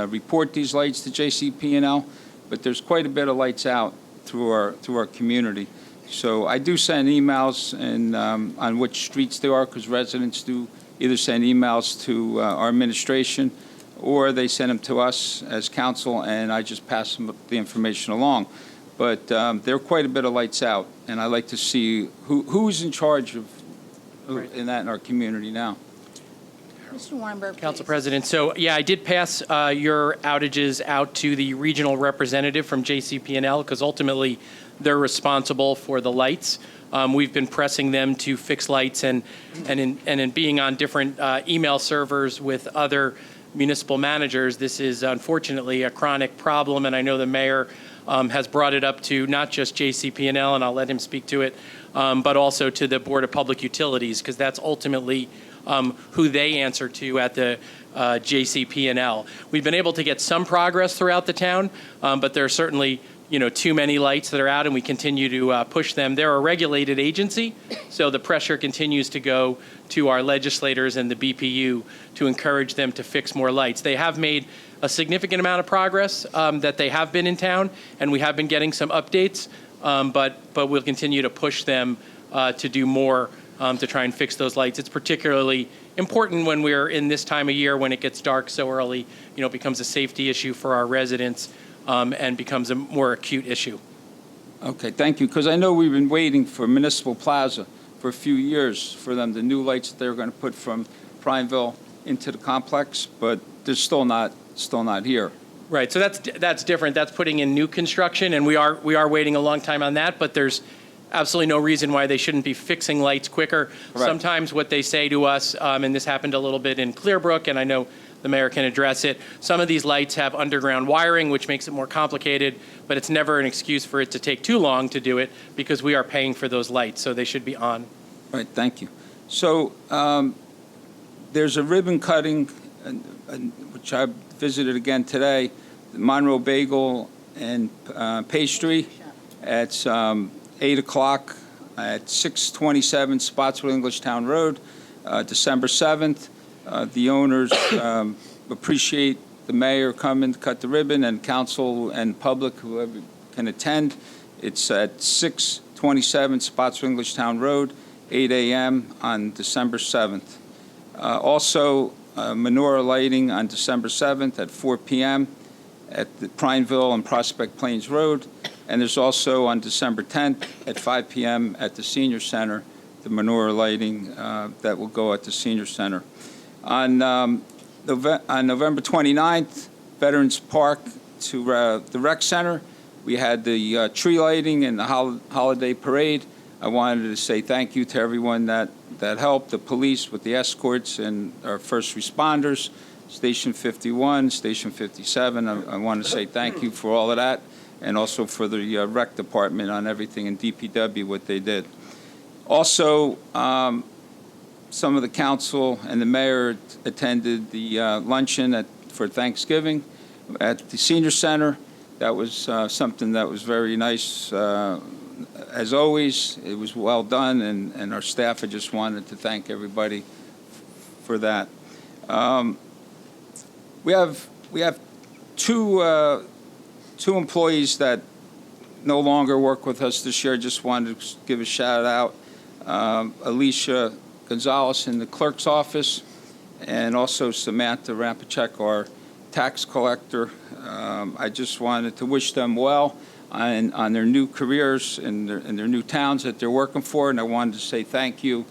report these lights to JCP&L, but there's quite a bit of lights out through our community. So I do send emails and on which streets they are, because residents do either send emails to our administration or they send them to us as council, and I just pass them the information along. But there are quite a bit of lights out, and I'd like to see who's in charge of in our community now. Mr. Weinberg, Council please. President, so yeah, I did pass your outages out to the regional representative from JCP&L because ultimately they're responsible for the lights. We've been pressing them to fix lights and in being on different email servers with other municipal managers, this is unfortunately a chronic problem, and I know the mayor has brought it up to not just JCP&L, and I'll let him speak to it, but also to the Board of Public Utilities, because that's ultimately who they answer to at the JCP&L. We've been able to get some progress throughout the town, but there are certainly too many lights that are out, and we continue to push them. They're a regulated agency, so the pressure continues to go to our legislators and the BPU to encourage them to fix more lights. They have made a significant amount of progress that they have been in town, and we have been getting some updates, but we'll continue to push them to do more to try and fix those lights. It's particularly important when we're in this time of year when it gets dark so early. It becomes a safety issue for our residents and becomes a more acute issue. Okay, thank you, because I know we've been waiting for Municipal Plaza for a few years for them, the new lights that they're going to put from Prineville into the complex, but they're still not here. Right, so that's different. That's putting in new construction, and we are waiting a long time on that, but there's absolutely no reason why they shouldn't be fixing lights quicker. Correct. Sometimes what they say to us, and this happened a little bit in Clearbrook, and I know the mayor can address it, some of these lights have underground wiring, which makes it more complicated, but it's never an excuse for it to take too long to do it because we are paying for those lights, so they should be on. Right, thank you. So there's a ribbon cutting, which I visited again today, Monroe Bagel and Pastry. It's 8 o'clock at 627 Spotswood Englishtown Road, December 7th. The owners appreciate the mayor coming to cut the ribbon, and council and public, whoever can attend. It's at 627 Spotswood Englishtown Road, 8 a.m. on December 7th. Also, menorah lighting on December 7th at 4 p.m. at the Prineville and Prospect Plains Road. And there's also on December 10th at 5 p.m. at the Senior Center, the menorah lighting that will go at the Senior Center. On November 29th, Veterans Park to the Rec Center, we had the tree lighting and the holiday parade. I wanted to say thank you to everyone that helped, the police with the escorts and our first responders, Station 51, Station 57. I want to say thank you for all of that, and also for the rec department on everything in DPW, what they did. Also, some of the council and the mayor attended the luncheon for Thanksgiving at the Senior Center. That was something that was very nice. As always, it was well done, and our staff, I just wanted to thank everybody for that. We have two employees that no longer work with us this year. Just wanted to give a shout out. Alicia Gonzalez in the clerk's office, and also Samantha Rampachek, our tax collector. I just wanted to wish them well on their new careers and their new towns that they're working for, and I wanted to say thank you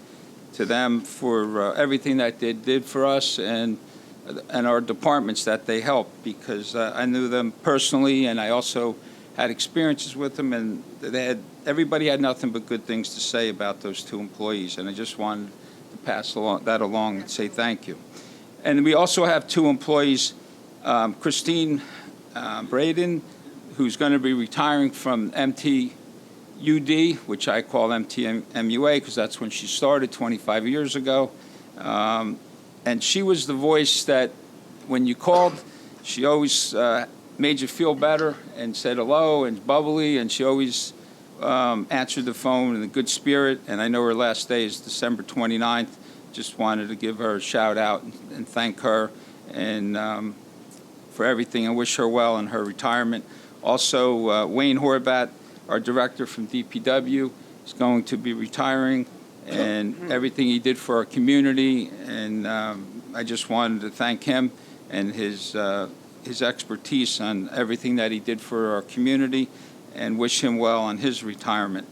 to them for everything that they did for us and our departments that they helped, because I knew them personally, and I also had experiences with them, and everybody had nothing but good things to say about those two employees, and I just wanted to pass that along and say thank you. And we also have two employees, Christine Braden, who's going to be retiring from MT UD, which I call MTMUA because that's when she started 25 years ago. And she was the voice that, when you called, she always made you feel better and said hello and bubbly, and she always answered the phone in a good spirit. And I know her last day is December 29th. Just wanted to give her a shout out and thank her and for everything and wish her well in her retirement. Also, Wayne Horvat, our director from DPW, is going to be retiring, and everything he did for our community. And I just wanted to thank him and his expertise on everything that he did for our community, and wish him well on his retirement.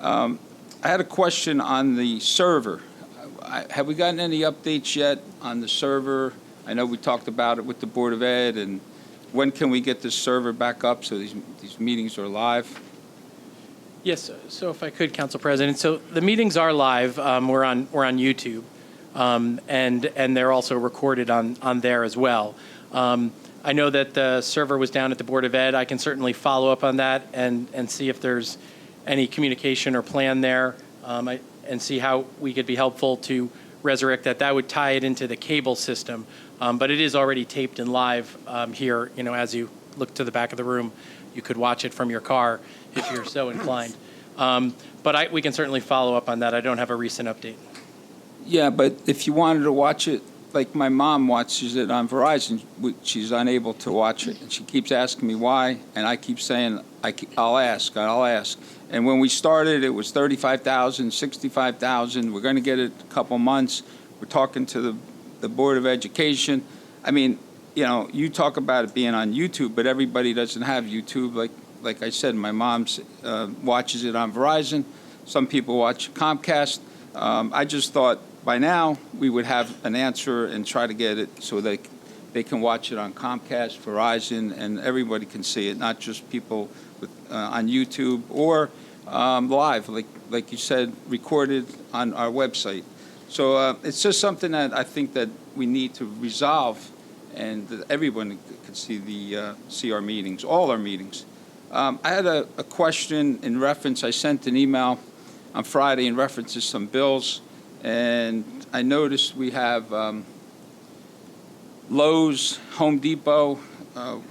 I had a question on the server. Have we gotten any updates yet on the server? I know we talked about it with the Board of Ed, and when can we get this server back up so these meetings are live? Yes, so if I could, Council President. So the meetings are live. We're on YouTube, and they're also recorded on there as well. I know that the server was down at the Board of Ed. I can certainly follow up on that and see if there's any communication or plan there, and see how we could be helpful to resurrect that. That would tie it into the cable system, but it is already taped and live here. You know, as you look to the back of the room, you could watch it from your car if you're so inclined. But we can certainly follow up on that. I don't have a recent update. Yeah, but if you wanted to watch it, like my mom watches it on Verizon, she's unable to watch it, and she keeps asking me why, and I keep saying, I'll ask. And when we started, it was 35,000, 65,000. We're going to get it in a couple months. We're talking to the Board of Education. I mean, you know, you talk about it being on YouTube, but everybody doesn't have YouTube. Like I said, my mom watches it on Verizon. Some people watch Comcast. I just thought by now we would have an answer and try to get it so they can watch it on Comcast, Verizon, and everybody can see it, not just people on YouTube or live, like you said, recorded on our website. So it's just something that I think that we need to resolve, and that everyone could see our meetings, all our meetings. I had a question in reference. I sent an email on Friday in reference to some bills, and I noticed we have Lowe's, Home Depot.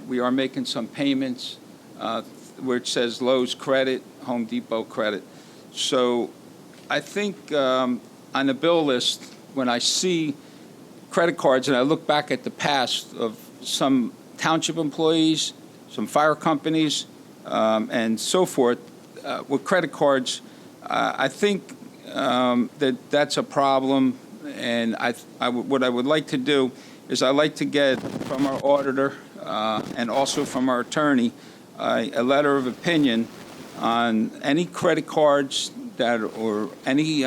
We are making some payments where it says Lowe's credit, Home Depot credit. So I think on the bill list, when I see credit cards and I look back at the past of some township employees, some fire companies, and so forth, with credit cards, I think that's a problem. And what I would like to do is I'd like to get from our auditor and also from our attorney a letter of opinion on any credit cards or any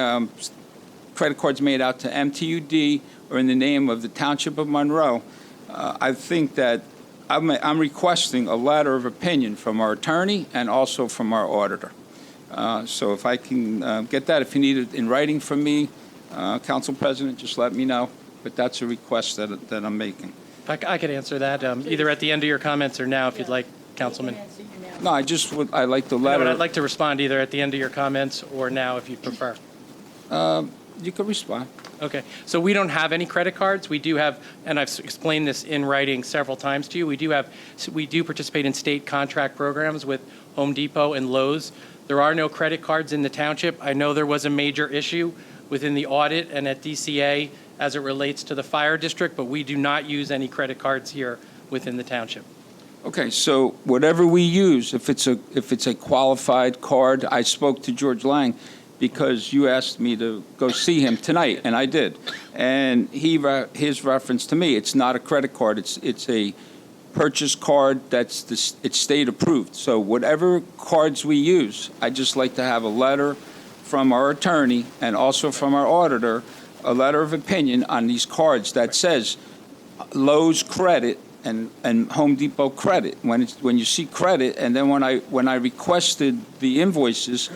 credit cards made out to MTUD or in the name of the Township of Monroe. I think that I'm requesting a letter of opinion from our attorney and also from our auditor. So if I can get that, if you need it in writing from me, Council President, just let me know. But that's a request that I'm making. I could answer that either at the end of your comments or now, if you'd like, Councilman. No, I'd like the letter. I'd like to respond either at the end of your comments or now, if you prefer. You can respond. Okay. So we don't have any credit cards. We do have, and I've explained this in writing several times to you, we do participate in state contract programs with Home Depot and Lowe's. There are no credit cards in the township. I know there was a major issue within the audit and at DCA as it relates to the fire district, but we do not use any credit cards here within the township. Okay, so whatever we use, if it's a qualified card, I spoke to George Lang because you asked me to go see him tonight, and I did. And his reference to me, it's not a credit card, it's a purchase card it's state approved. So whatever cards we use, I just like to have a letter from our attorney and also from our auditor, a letter of opinion on these cards that says Lowe's credit and Home Depot credit. When you see credit, and then when I requested the invoices,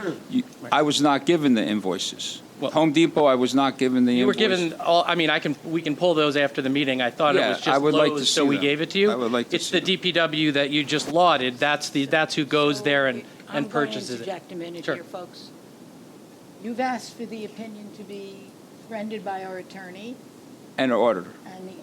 I was not given the invoices. Well, Home Depot, I was not given the invoices. You were given all. I mean, we can pull those after the meeting. I thought it was just Lowe's, like to see so we them. gave it to you. I would like to it's see the DPW that you just lauded. That's who goes there and and purchases I'm it. going to interject a minute Sure. here, folks. You've asked for the opinion to be rendered by our attorney And an auditor.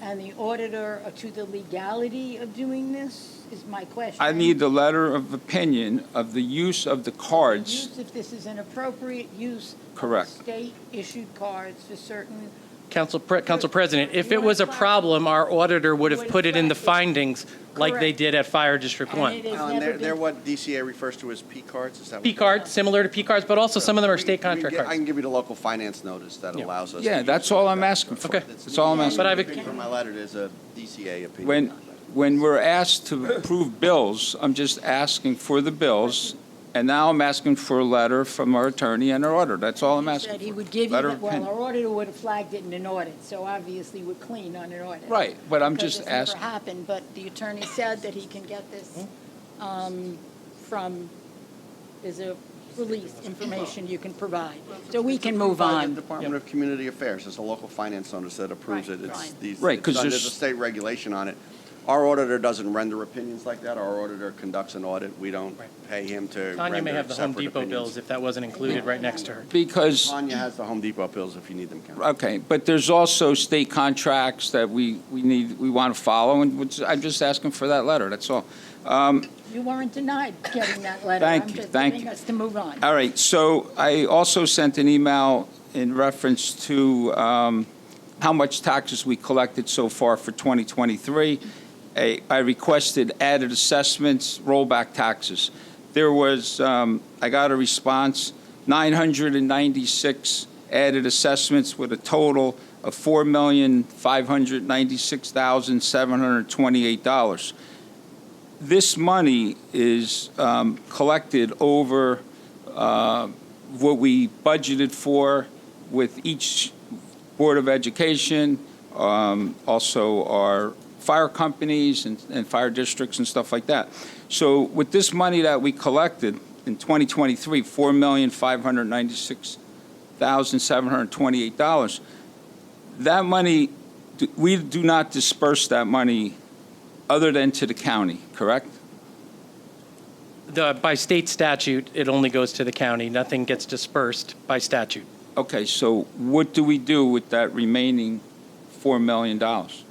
and the auditor to the legality of doing this is my question. I need the letter of opinion of the use of the cards. Use if this is an appropriate use Correct. of state-issued cards for certain. Council President, if it was a problem, our auditor would have put it in the findings like they Correct. did at Fire District And 1. it has Alan, never they're been. what DCA refers to as P cards, is that what? P cards, similar to P cards, but also some of them are state contract I cards. can give you the local finance notice that allows us. Yeah, that's all I'm asking for. Okay. That's all I'm asking. But I've- For my letter, there's a DCA opinion. When we're asked to approve bills, I'm just asking for the bills, and now I'm asking for a letter from our attorney and our auditor. That's all I'm He asking said he for. would give you, Letter that- of well, opinion. our auditor would have flagged it in an audit, so obviously we're clean on an audit. Right, but I'm Because just it's never asking. happened, but the attorney said that he can get this from, there's a release information you can provide, so we can move By the on. Department of Community Affairs, there's a local finance notice that approves Right, it. It's fine. these, Right, 'cause there's there's- a state regulation on it. Our auditor doesn't render opinions like that. Our auditor conducts an audit. We don't pay him to render Tanya may have the Home separate Depot opinions. bills if that wasn't included right next to her. Because, Tanya has the Home Depot bills if you need them, Council. okay, but there's also state contracts that we want to follow, and I'm just asking for that letter, that's all. You weren't denied getting that letter. Thank I'm you, just thank getting you. us to move on. All right, so I also sent an email in reference to how much taxes we collected so far for 2023. I requested added assessments, rollback taxes. There was, I got a response, 996 added assessments with a total of $4,596,728. This money is collected over what we budgeted for with each Board of Education, also our fire companies and fire districts and stuff like that. So with this money that we collected in 2023, $4,596,728, that money, we do not disperse that money other than to the county, correct? By state statute, it only goes to the county. Nothing gets dispersed by statute. Okay, so what do we do with that remaining $4 million?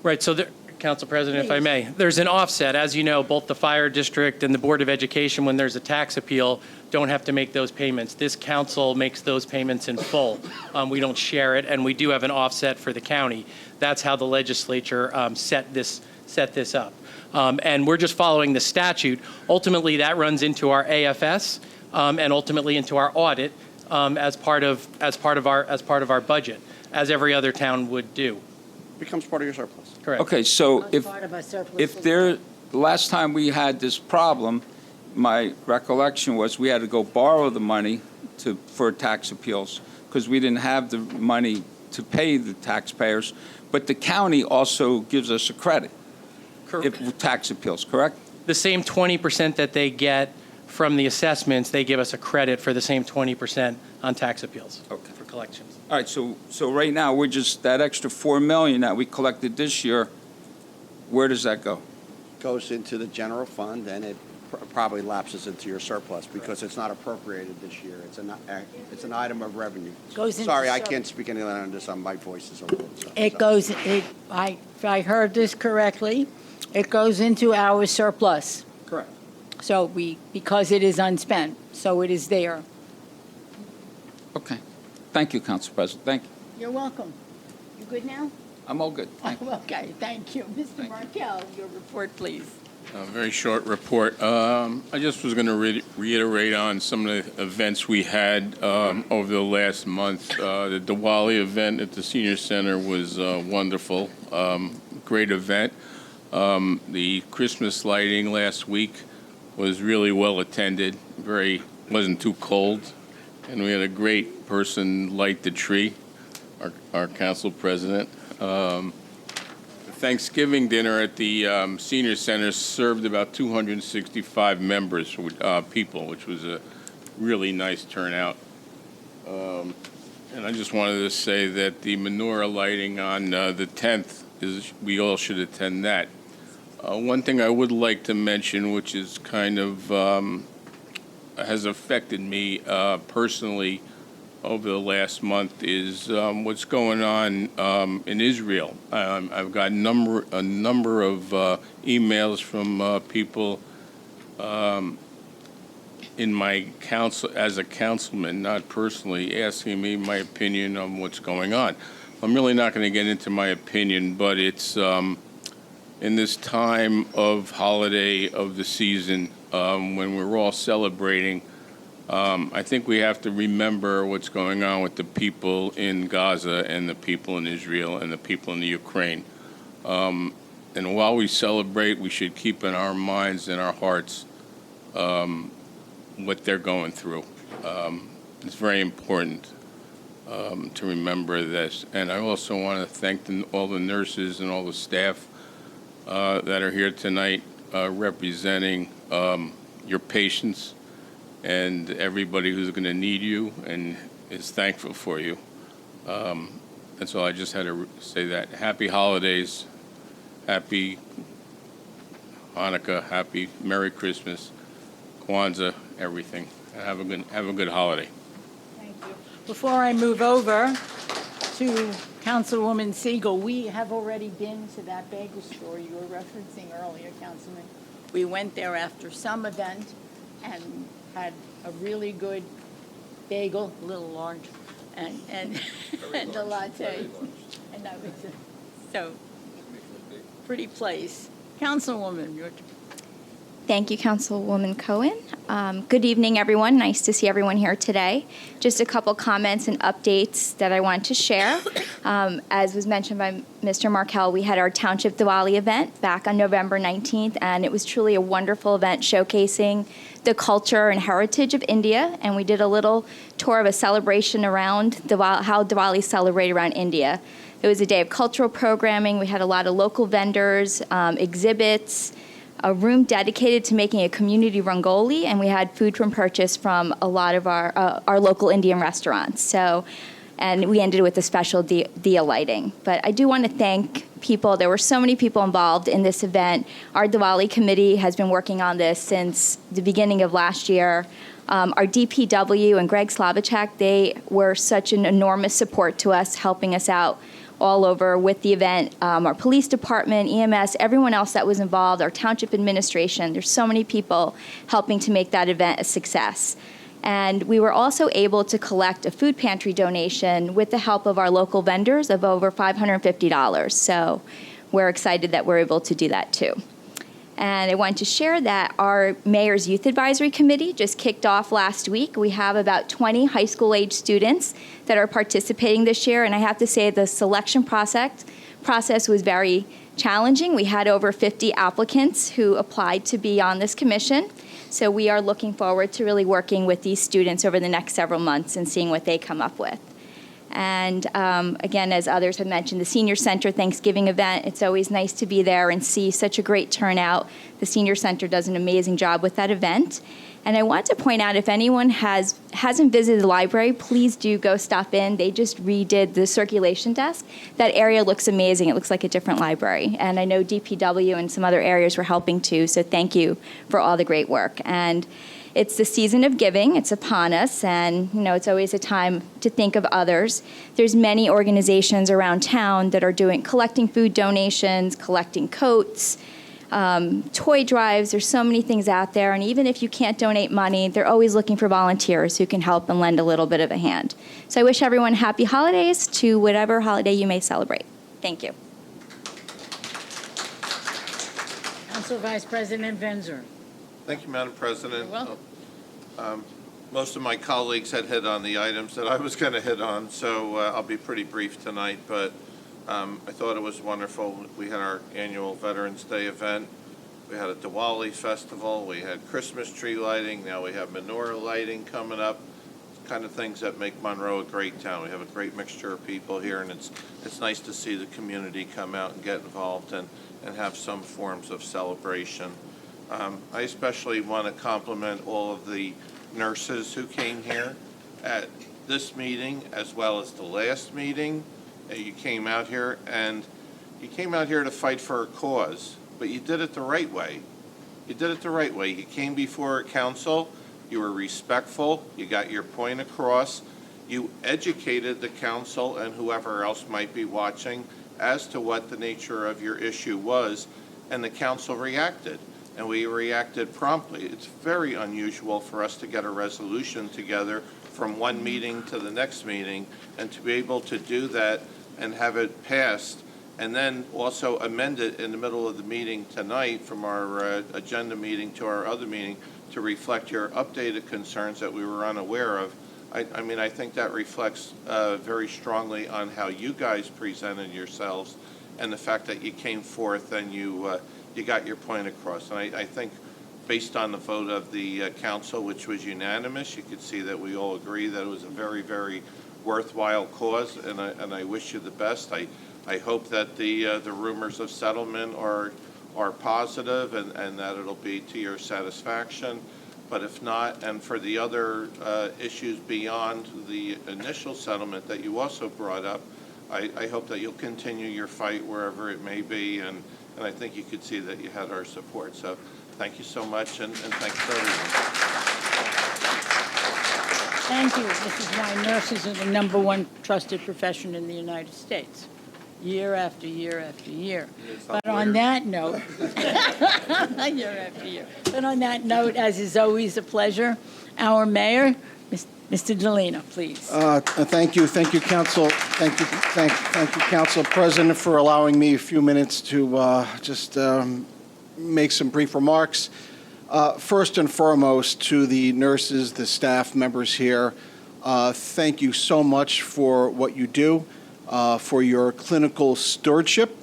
Right, so there, Council President, if I may, there's an offset. As you know, both the Fire District and the Board of Education, when there's a tax appeal, don't have to make those payments. This council makes those payments in full. We don't share it, and we do have an offset for the county. That's how the legislature set this up. And we're just following the statute. Ultimately, that runs into our AFS and ultimately into our audit as part of our budget, as every other town would do. Becomes part of your surplus. Correct. Okay, so That's part of our surplus. if the last time we had this problem, my recollection was we had to go borrow the money for tax appeals because we didn't have the money to pay the taxpayers, but the county also gives us a credit with tax appeals, correct? The same 20% that they get from the assessments, they give us a credit for the same 20% on tax appeals for collections. All right, so right now, we're just, that extra $4 million that we collected this year, where does that go? Goes into the general fund, and it probably lapses into your surplus because it's not appropriated this year. It's an item of revenue. Goes into Sorry, I sur- can't speak any louder than this. My voice is a little. It goes, if I heard this correctly, it goes into our surplus. Correct. So because it is unspent, so it is there. Okay. Thank you, Council President. Thank you. You're welcome. You good now? I'm all good. Thank you. Okay, thank you. Mr. Markel, your report, please. A very short report. I just was going to reiterate on some of the events we had over the last month. The Diwali event at the Senior Center was wonderful. Great event. The Christmas lighting last week was really well attended. Wasn't too cold. And we had a great person light the tree, our council president. Thanksgiving dinner at the Senior Center served about 265 people, which was a really nice turnout. And I just wanted to say that the menorah lighting on the 10th, we all should attend that. One thing I would like to mention, which is kind of has affected me personally over the last month is what's going on in Israel. I've got a number of emails from people in my council as a councilman, not personally, asking me my opinion on what's going on. I'm really not going to get into my opinion, but it's in this time of holiday of the season when we're all celebrating. I think we have to remember what's going on with the people in Gaza and the people in Israel and the people in the Ukraine. And while we celebrate, we should keep in our minds and our hearts what they're going through. It's very important to remember this. And I also want to thank all the nurses and all the staff that are here tonight representing your patients and everybody who's going to need you and is thankful for you. And so I just had to say that. Happy holidays, happy Hanukkah, happy Merry Christmas, Kwanzaa, everything. And have a good holiday. Thank you. Before I move over to Councilwoman Siegel, we have already been to that bagel store you were referencing earlier, Councilman. We went there after some event and had a really good bagel, a little large, and and a latte. And that was so pretty place. Councilwoman, your turn. Thank you, Councilwoman Cohen. Good evening, everyone. Nice to see everyone here today. Just a couple comments and updates that I want to share. As was mentioned by Mr. Markell, we had our Township Diwali event back on November 19th, and it was truly a wonderful event showcasing the culture and heritage of India. And we did a little tour of a celebration around how Diwali is celebrated around India. It was a day of cultural programming. We had a lot of local vendors, exhibits, a room dedicated to making a community rangoli, and we had food from purchase from a lot of our local Indian restaurants. So, and we ended with a special Diya lighting. But I do want to thank people. There were so many people involved in this event. Our Diwali committee has been working on this since the beginning of last year. Our DPW and Greg Slavacek, they were such an enormous support to us, helping us out all over with the event. Our police department, EMS, everyone else that was involved, our township administration. There's so many people helping to make that event a success. And we were also able to collect a food pantry donation with the help of our local vendors of over $550. So we're excited that we're able to do that too. And I wanted to share that our Mayor's Youth Advisory Committee just kicked off last week. We have about 20 high school age students that are participating this year. And I have to say the selection process was very challenging. We had over 50 applicants who applied to be on this commission. So we are looking forward to really working with these students over the next several months and seeing what they come up with. And again, as others have mentioned, the Senior Center Thanksgiving event, it's always nice to be there and see such a great turnout. The Senior Center does an amazing job with that event. And I want to point out, if anyone hasn't visited the library, please do go stop in. They just redid the circulation desk. That area looks amazing. It looks like a different library. And I know DPW and some other areas were helping too, so thank you for all the great work. And it's the season of giving. It's upon us, and it's always a time to think of others. There's many organizations around town that are collecting food donations, collecting coats, toy drives. There's so many things out there, and even if you can't donate money, they're always looking for volunteers who can help and lend a little bit of a hand. So I wish everyone happy holidays to whatever holiday you may celebrate. Thank you. Council Vice President Venzer. Thank you, Madam President. You're welcome. Most of my colleagues had hit on the items that I was going to hit on, so I'll be pretty brief tonight. But I thought it was wonderful. We had our annual Veterans Day event. We had a Diwali festival. We had Christmas tree lighting. Now we have menorah lighting coming up. Kind of things that make Monroe a great town. We have a great mixture of people here, and it's nice to see the community come out and get involved and have some forms of celebration. I especially want to compliment all of the nurses who came here at this meeting as well as the last meeting. You came out here, and you came out here to fight for a cause, but you did it the right way. You did it the right way. You came before council You were respectful. You got your point across. You educated the council and whoever else might be watching as to what the nature of your issue was, and the council reacted, and we reacted promptly. It's very unusual for us to get a resolution together from one meeting to the next meeting, and to be able to do that and have it passed, and then also amend it in the middle of the meeting tonight from our agenda meeting to our other meeting to reflect your updated concerns that we were unaware of. I mean, I think that reflects very strongly on how you guys presented yourselves and the fact that you came forth and you got your point across. And I think based on the vote of the council, which was unanimous, you could see that we all agree that it was a very, very worthwhile cause, and I wish you the best. I hope that the rumors of settlement are positive and that it'll be to your satisfaction. But if not, and for the other issues beyond the initial settlement that you also brought up, I hope that you'll continue your fight wherever it may be, and I think you could see that you had our support. So thank you so much, and thanks for everything. Thank you. This is why nurses are the #1 trusted profession in the United States, year after year after year. But on that note, year after year. But on that note, as is always a pleasure, our mayor, Mr. Delina, please. Thank you, Council. Thank you, Council President, for allowing me a few minutes to just make some brief remarks. First and foremost, to the nurses, the staff members here, thank you so much for what you do, for your clinical stewardship.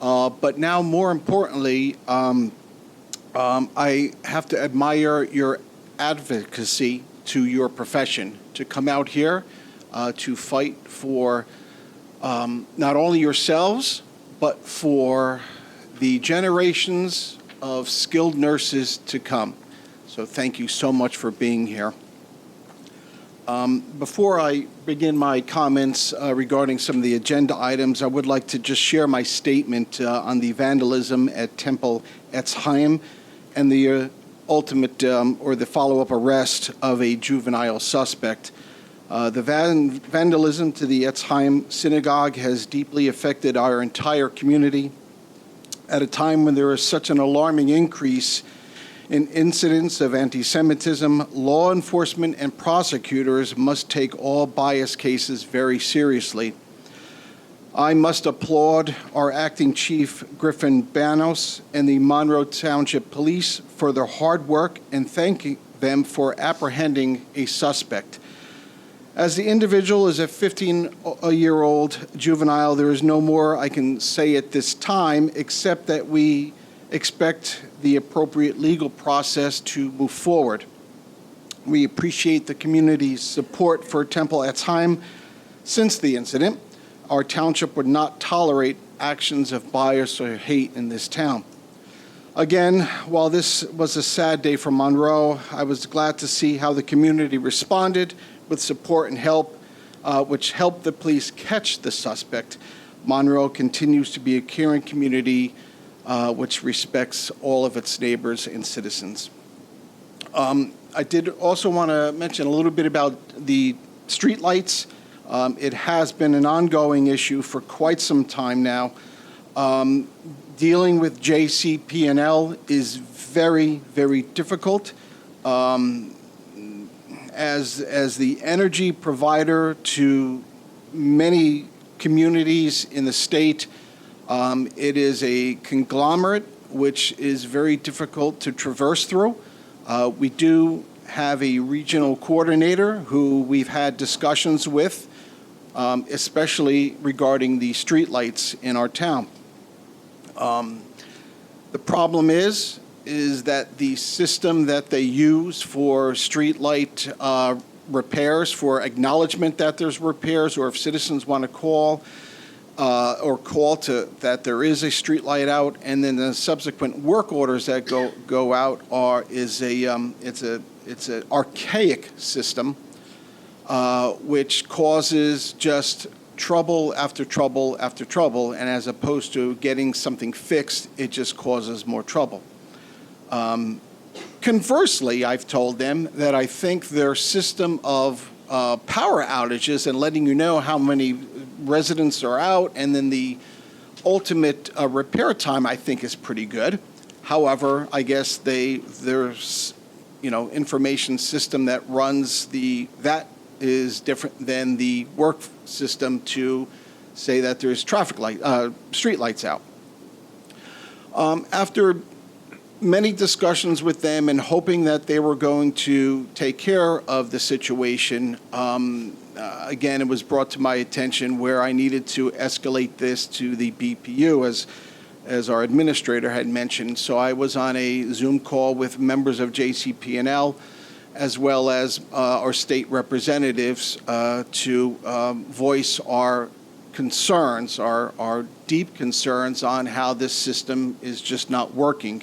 But now, more importantly, I have to admire your advocacy to your profession, to come out here to fight for not only yourselves, but for the generations of skilled nurses to come. So thank you so much for being here. Before I begin my comments regarding some of the agenda items, I would like to just share my statement on the vandalism at Temple Etz Chaim and the ultimate or the follow-up arrest of a juvenile suspect. The vandalism to the Etz Chaim synagogue has deeply affected our entire community at a time when there is such an alarming increase in incidents of anti-Semitism. Law enforcement and prosecutors must take all bias cases very seriously. I must applaud our acting chief, Griffin Banos, and the Monroe Township Police for their hard work and thank them for apprehending a suspect. As the individual is a 15-year-old juvenile, there is no more I can say at this time except that we expect the appropriate legal process to move forward. We appreciate the community's support for Temple Etz Chaim since the incident. Our township would not tolerate actions of bias or hate in this town. Again, while this was a sad day for Monroe, I was glad to see how the community responded with support and help, which helped the police catch the suspect. Monroe continues to be a caring community which respects all of its neighbors and citizens. I did also want to mention a little bit about the street lights. It has been an ongoing issue for quite some time now. Dealing with JCP&L is very, very difficult. As the energy provider to many communities in the state, it is a conglomerate which is very difficult to traverse through. We do have a regional coordinator who we've had discussions with, especially regarding the streetlights in our town. The problem is that the system that they use for streetlight repairs, for acknowledgement that there's repairs, or if citizens want to call to that there is a street light out, and then the subsequent work orders that go out it's an archaic system, which causes just trouble after trouble after trouble, and as opposed to getting something fixed, it just causes more trouble. Conversely, I've told them that I think their system of power outages and letting you know how many residents are out and then the ultimate repair time, I think, is pretty good. However, I guess there's information system that runs that is different than the work system to say that there's street lights out. After many discussions with them and hoping that they were going to take care of the situation, again, it was brought to my attention where I needed to escalate this to the BPU, as our administrator had mentioned. So I was on a Zoom call with members of JCP&L, as well as our state representatives, to voice our concerns, our deep concerns on how this system is just not working.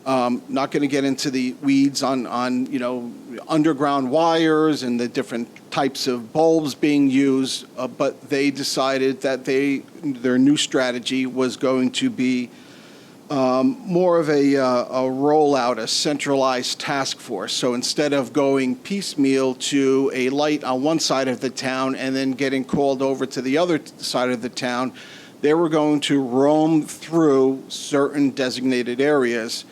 Not going to get into the weeds on underground wires and the different types of bulbs being used, but they decided that their new strategy was going to be more of a rollout, a centralized task force. So instead of going piecemeal to a light on one side of the town and then getting called over to the other side of the town, they were going to roam through certain designated areas.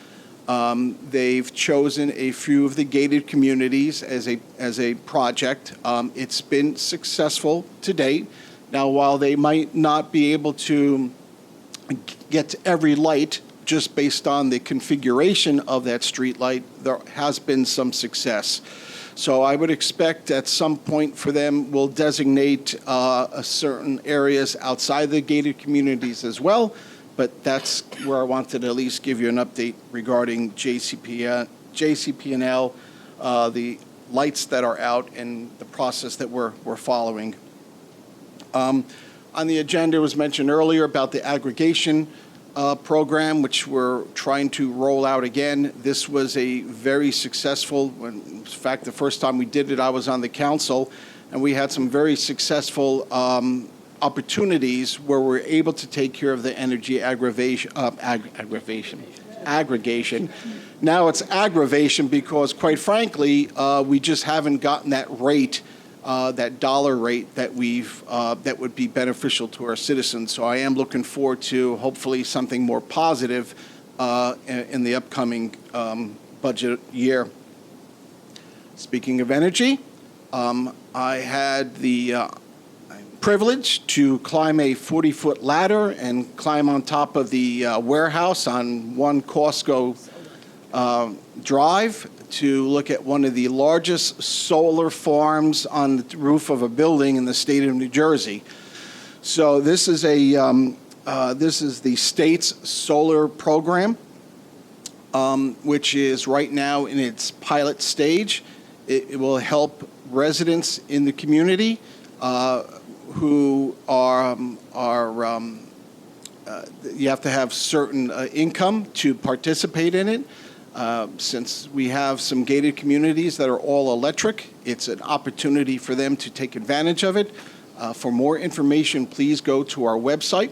They've chosen a few of the gated communities as a project. It's been successful to date. Now, while they might not be able to get to every light just based on the configuration of that street light, there has been some success. So I would expect at some point for them, we'll designate certain areas outside the gated communities as well. But that's where I wanted to at least give you an update regarding JCP&L, the lights that are out, and the process that we're following. On the agenda, it was mentioned earlier about the aggregation program, which we're trying to roll out again. This was a very successful, in fact, the first time we did it, I was on the council, and we had some very successful opportunities where we're able to take care of the energy aggregation. Now it's aggravation because, quite frankly, we just haven't gotten that rate, that dollar rate that that would be beneficial to our citizens. So I am looking forward to hopefully something more positive in the upcoming budget year. Speaking of energy, I had the privilege to climb a 40-foot ladder and climb on top of the warehouse on One Costco Drive to look at one of the largest solar farms on the roof of a building in the state of New Jersey. So this is the state's solar program, which is right now in its pilot stage. It will help residents in the community who you have to have certain income to participate in it. Since we have some gated communities that are all electric, it's an opportunity for them to take advantage of it. For more information, please go to our website.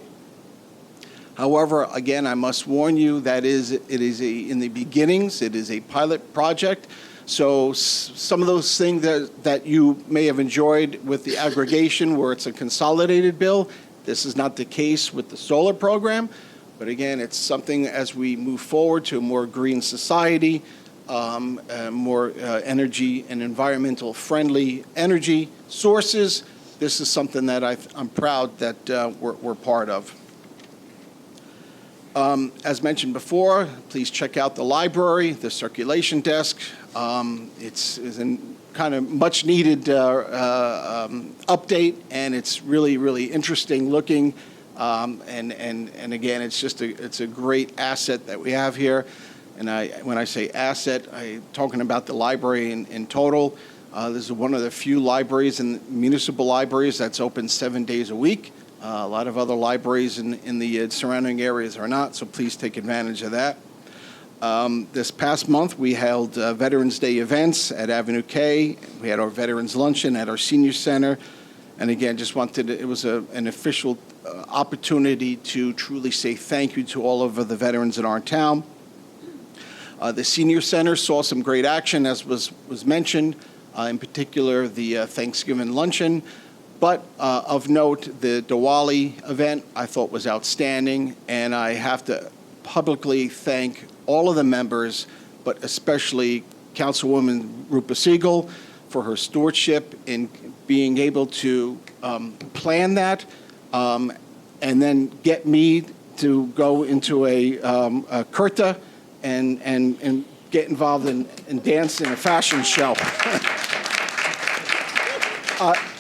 However, again, I must warn you that it is in the beginnings. It is a pilot project. So some of those things that you may have enjoyed with the aggregation where it's a consolidated bill, this is not the case with the solar program. But again, it's something as we move forward to a more green society, more energy and environmental friendly energy sources. This is something that I'm proud that we're part of. As mentioned before, please check out the library, the circulation desk. It's a kind of much needed update, and it's really, really interesting looking. And again, it's a great asset that we have here. And when I say asset, I'm talking about the library in total. This is one of the few libraries in municipal libraries that's open 7 days a week. A lot of other libraries in the surrounding areas are not, so please take advantage of that. This past month, we held Veterans Day events at Avenue K. We had our Veterans Luncheon at our Senior Center. And again, it was an official opportunity to truly say thank you to all of the veterans in our town. The senior center saw some great action, as was mentioned, in particular the Thanksgiving luncheon. But of note, the Diwali event I thought was outstanding, and I have to publicly thank all of the members, but especially Councilwoman Rupa Siegel for her stewardship in being able to plan that and then get me to go into a kurta and get involved in dance in a fashion show.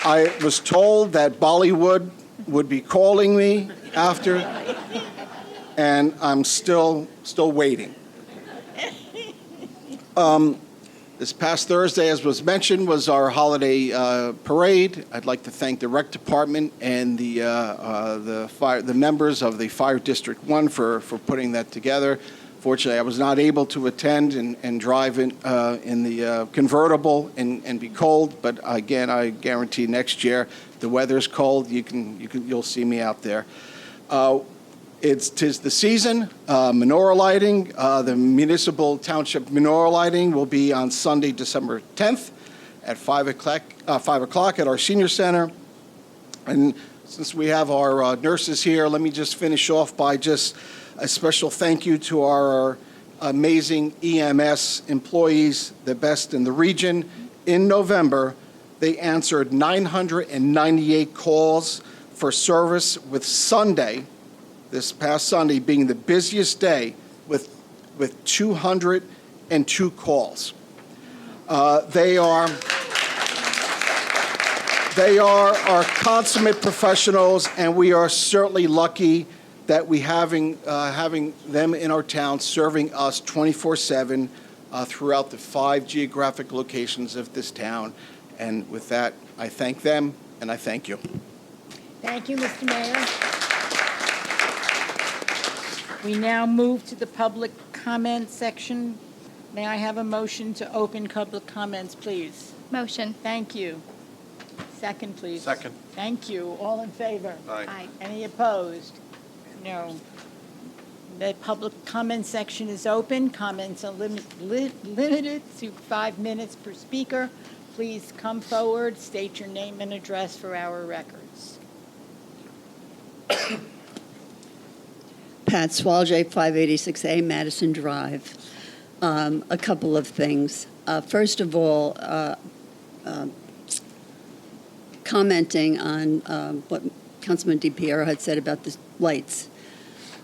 I was told that Bollywood would be calling me after, and I'm still waiting. This past Thursday, as was mentioned, was our holiday parade. I'd like to thank the Rec Department and the members of the Fire District 1 for putting that together. Fortunately, I was not able to attend and drive in the convertible and be cold. But again, I guarantee next year, if the weather's cold, you'll see me out there. Tis the season. Menorah lighting. The municipal township menorah lighting will be on Sunday, December 10th, at 5 o'clock at our senior center. And since we have our nurses here, let me just finish off by just a special thank you to our amazing EMS employees, the best in the region. In November, they answered 998 calls for service, with Sunday, this past Sunday, being the busiest day with 202 calls. They are our consummate professionals, and we are certainly lucky that we having them in our town serving us 24/7 throughout the 5 geographic locations of this town. And with that, I thank them and I thank you. Thank you, Mr. Mayor. We now move to the public comment section. May I have a motion to open public comments, please? Motion. Thank you. Second, please. Second. Thank you. All in favor? Aye. Any opposed? No. The public comment section is open. Comments are limited to 5 minutes per speaker. Please come forward, state your name and address for our records. Pat Swalje, 586A Madison Drive. A couple of things. First of all, commenting on what Councilman DiPiero had said about the lights.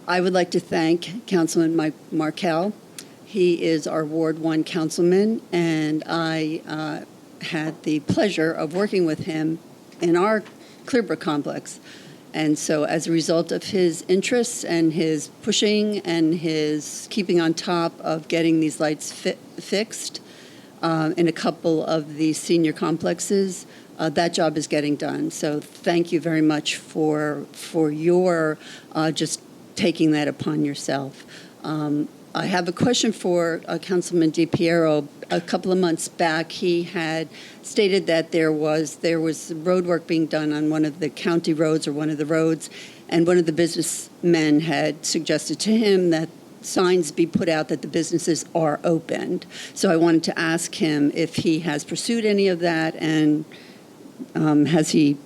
I would like to thank Councilman Mike Markell. He is our Ward 1 councilman, and I had the pleasure of working with him in our Clearbrook complex. And so as a result of his interests and his pushing and his keeping on top of getting these lights fixed in a couple of the senior complexes, that job is getting done. So thank you very much for your just taking that upon yourself. I have a question for Councilman DiPiero. A couple of months back, he had stated that there was road work being done on one of the county roads or one of the roads, and one of the businessmen had suggested to him that signs be put out that the businesses are opened. So I wanted to ask him if he has pursued any of that, and has he,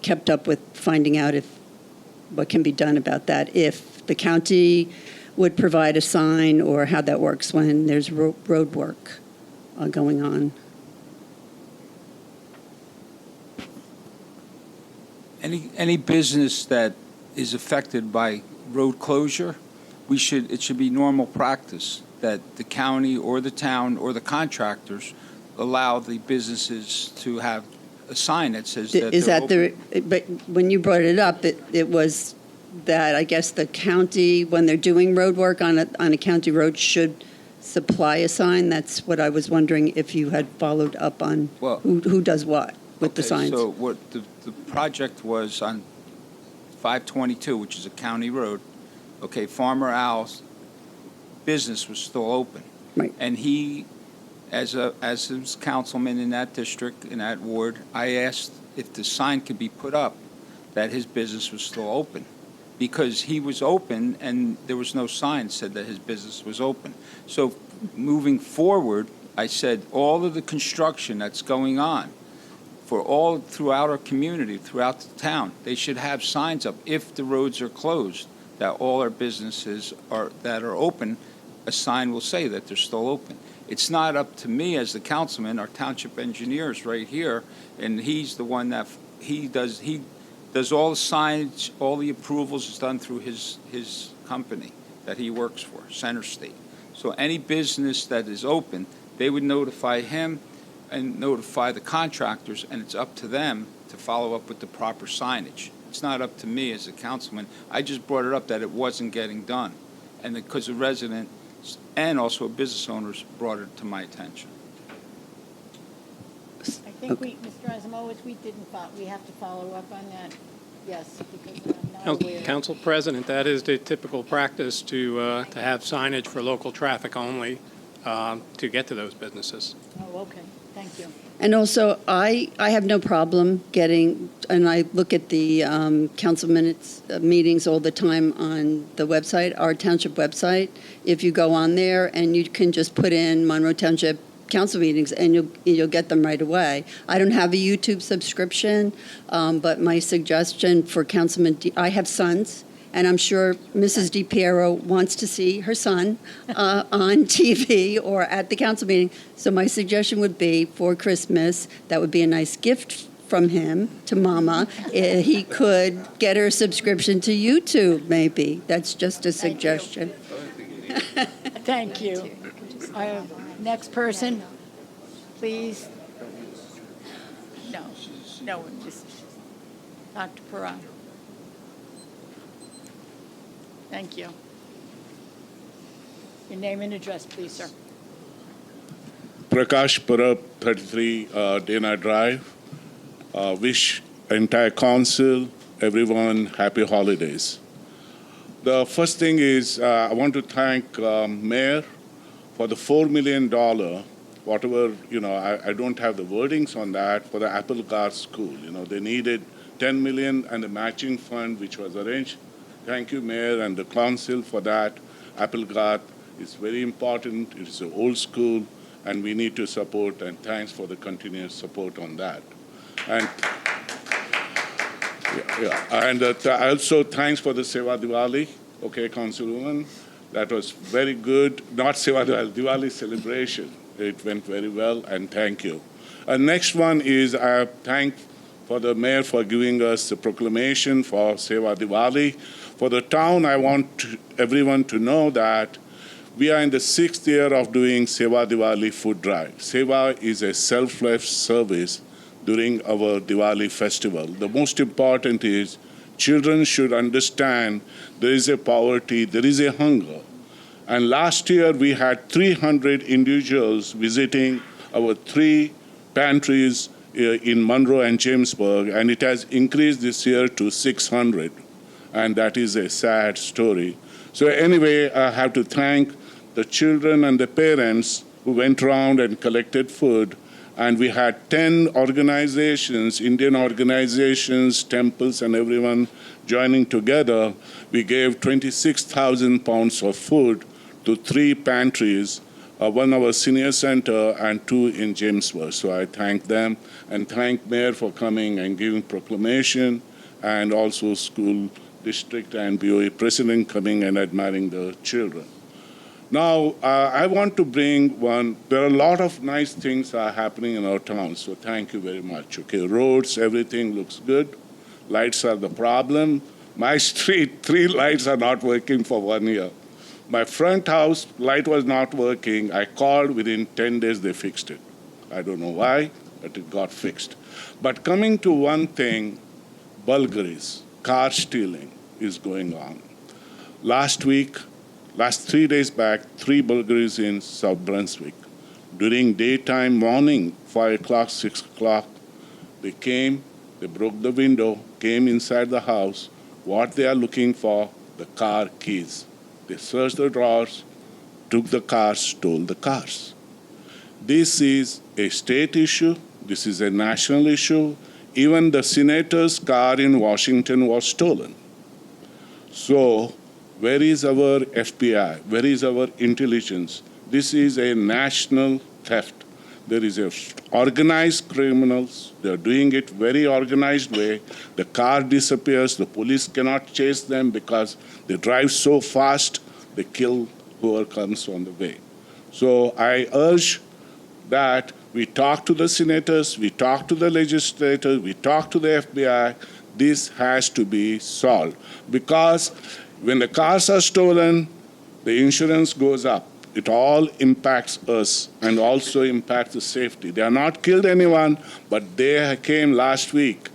kept up with finding out what can be done about that, if the county would provide a sign, or how that works when there's road work going on. Any business that is affected by road closure, it should be normal practice that the county or the town or the contractors allow the businesses to have a sign that says that Is they're that open. but when you brought it up, it was that I guess the county, when they're doing road work on a county road, should supply a sign. That's what I was wondering if you had followed up on. Well, who does what with the signs. So what the project was on 522, which is a county road. Okay, Farmer Al's business was still open. Right. And he, as his councilman in that district, in that ward, I asked if the sign could be put up that his business was still open. because he was open and there was no sign said that his business was open. So moving forward, I said all of the construction that's going on for all throughout our community, throughout the town, they should have signs up if the roads are closed, that all our businesses that are open, a sign will say that they're still open. It's not up to me as the councilman, our township engineer is right here, and he's the one that, he does all the signage, all the approvals is done through his company that he works for, Center State. So any business that is open, they would notify him and notify the contractors, and it's up to them to follow up with the proper signage. It's not up to me as a councilman. I just brought it up that it wasn't getting done, and because a resident and also business owners brought it to my attention. I think Mr. Asimovich, we have to follow up on that, yes, because I'm not aware. Council President, that is the typical practice to have signage for local traffic only to get to those businesses. Oh, okay, thank you. And also, I have no problem getting, and I look at the council minutes meetings all the time on the website, our township website. If you go on there and you can just put in Monroe Township council meetings and you'll get them right away. I don't have a YouTube subscription, but my suggestion for Councilman, I have sons, and I'm sure Mrs. DiPiero wants to see her son on TV or at the council meeting. So my suggestion would be for Christmas, that would be a nice gift from him to Mama. He could get her a subscription to YouTube, maybe. That's just a suggestion. Thank you. Next person, please. No, just Dr. Perron. Thank you. Your name and address, please, sir. Prakash Parab, 33 Dana Drive. Wish entire council, everyone, happy holidays. The first thing is I want to thank Mayor for the $4 million, whatever, I don't have the wordings on that, for the Apple Cart School. They needed $10 million and the matching fund, which was arranged. Thank you, Mayor, and the council for that. Apple Cart is very important. It is an old school, and we need to support, and thanks for the continuous support on that. And and also thanks for the Seva Diwali, okay, Councilwoman. That was very good. Not Seva Diwali, Diwali celebration. It went very well, and thank you. Next one is I thank for the mayor for giving us the proclamation for Seva Diwali. For the town, I want everyone to know that we are in the 6th year of doing Seva Diwali food drive. Seva is a selfless service during our Diwali festival. The most important is children should understand there is a poverty, there is a hunger. And last year we had 300 individuals visiting our 3 pantries in Monroe and Jamesburg, and it has increased this year to 600. And that is a sad story. So anyway, I have to thank the children and the parents who went around and collected food. And we had 10 organizations, Indian organizations, temples, and everyone joining together. We gave 26,000 pounds of food to 3 pantries, one our senior center and 2 in Jamesburg. So I thank them and thank Mayor for coming and giving proclamation, and also school district and BOE president coming and admiring the children. Now, I want to bring one. There are a lot of nice things are happening in our town, so thank you very much. Okay, roads, everything looks good. Lights are the problem. My street, 3 lights are not working for 1 year. My front house, light was not working. I called, within 10 days they fixed it. I don't know why, but it got fixed. But coming to one thing, burglaries, car stealing is going on. Last 3 days back, 3 burglaries in South Brunswick. During daytime, morning, 5 o'clock, 6 o'clock, they came, they broke the window, came inside the house. What they are looking for, the car keys. They searched the drawers, took the cars, stole the cars. This is a state issue. This is a national issue. Even the senator's car in Washington was stolen. So where is our FBI? Where is our intelligence? This is a national theft. There is a organized criminals. They are doing it very organized way. The car disappears. The police cannot chase them because they drive so fast. They kill whoever comes on the way. So I urge that we talk to the senators, we talk to the legislators, we talk to the FBI. This has to be solved because when the cars are stolen, the insurance goes up. It all impacts us and also impacts the safety. They have not killed anyone, but they came last week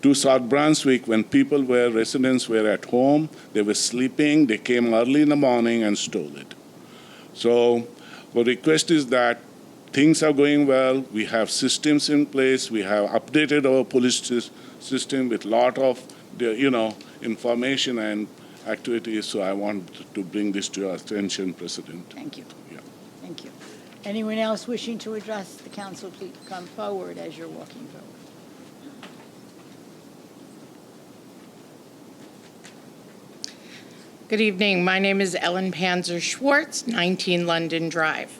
to South Brunswick when residents were at home, they were sleeping, they came early in the morning and stole it. So the request is that things are going well. We have systems in place. We have updated our police system with a lot of, information and activities. So I want to bring this to your attention, President. Thank you. Yeah. Thank you. Anyone else wishing to address the council, please come forward as you're walking forward. Good evening. My name is Ellen Panzer Schwartz, 19 London Drive.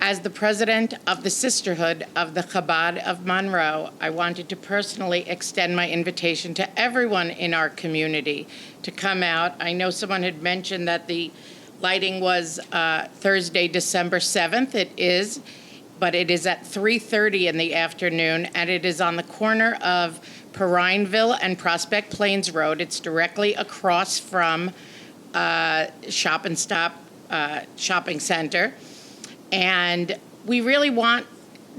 As the president of the Sisterhood of the Chabad of Monroe, I wanted to personally extend my invitation to everyone in our community to come out. I know someone had mentioned that the lighting was Thursday, December 7th. It is, but it is at 3:30 in the afternoon, and it is on the corner of Perrineville and Prospect Plains Road. It's directly across from Shop and Stop shopping center. And we really want,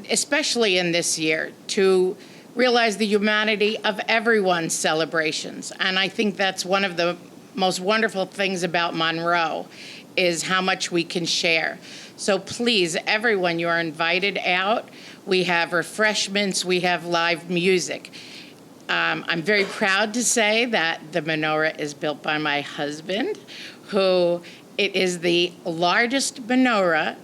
especially in this year, to realize the humanity of everyone's celebrations. And I think that's one of the most wonderful things about Monroe, is how much we can share. So please, everyone, you are invited out. We have refreshments, we have live music. I'm very proud to say that the menorah is built by my husband, who it is the largest menorah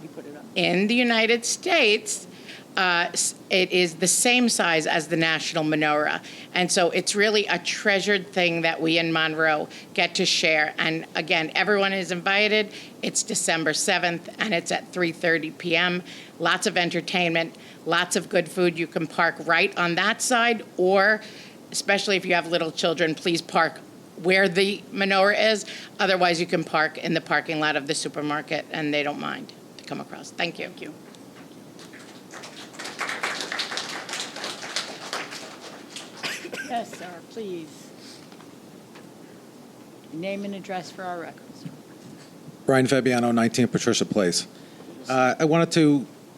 in the United States. It is the same size as the National Menorah. And so it's really a treasured thing that we in Monroe get to share. And again, everyone is invited. It's December 7th, and it's at 3:30 p.m. Lots of entertainment, lots of good food. You can park right on that side, or especially if you have little children, please park where the menorah is. Otherwise, you can park in the parking lot of the supermarket, and they don't mind to come across. Thank you. Thank you. Yes, sir, please. Name and address for our records. Brian Fabiano, 19 Patricia Place. I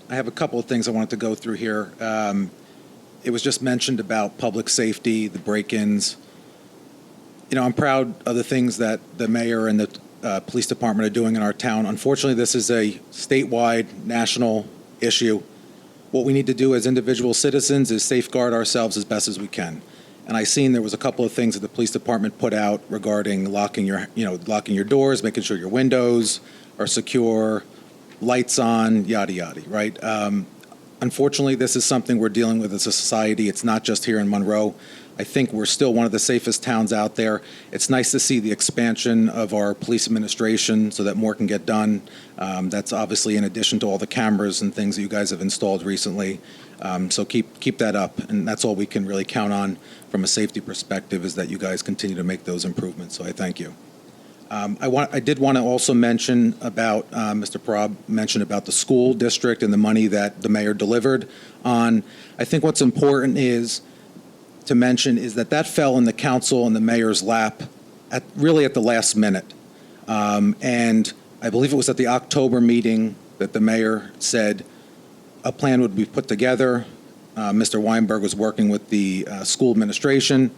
have a couple of things I wanted to go through here. It was just mentioned about public safety, the break-ins. You know, I'm proud of the things that the mayor and the police department are doing in our town. Unfortunately, this is a statewide, national issue. What we need to do as individual citizens is safeguard ourselves as best as we can. And I seen there was a couple of things that the police department put out regarding locking your doors, making sure your windows are secure, lights on, yada, yada, right? Unfortunately, this is something we're dealing with as a society. It's not just here in Monroe. I think we're still one of the safest towns out there. It's nice to see the expansion of our police administration so that more can get done. That's obviously in addition to all the cameras and things that you guys have installed recently. So keep that up, and that's all we can really count on from a safety perspective, is that you guys continue to make those improvements. So I thank you. I did want to also mention about, Mr. Parab mentioned about the school district and the money that the mayor delivered on. I think what's important to mention is that fell in the council and the mayor's lap really at the last minute. And I believe it was at the October meeting that the mayor said a plan would be put together. Mr. Weinberg was working with the school administration,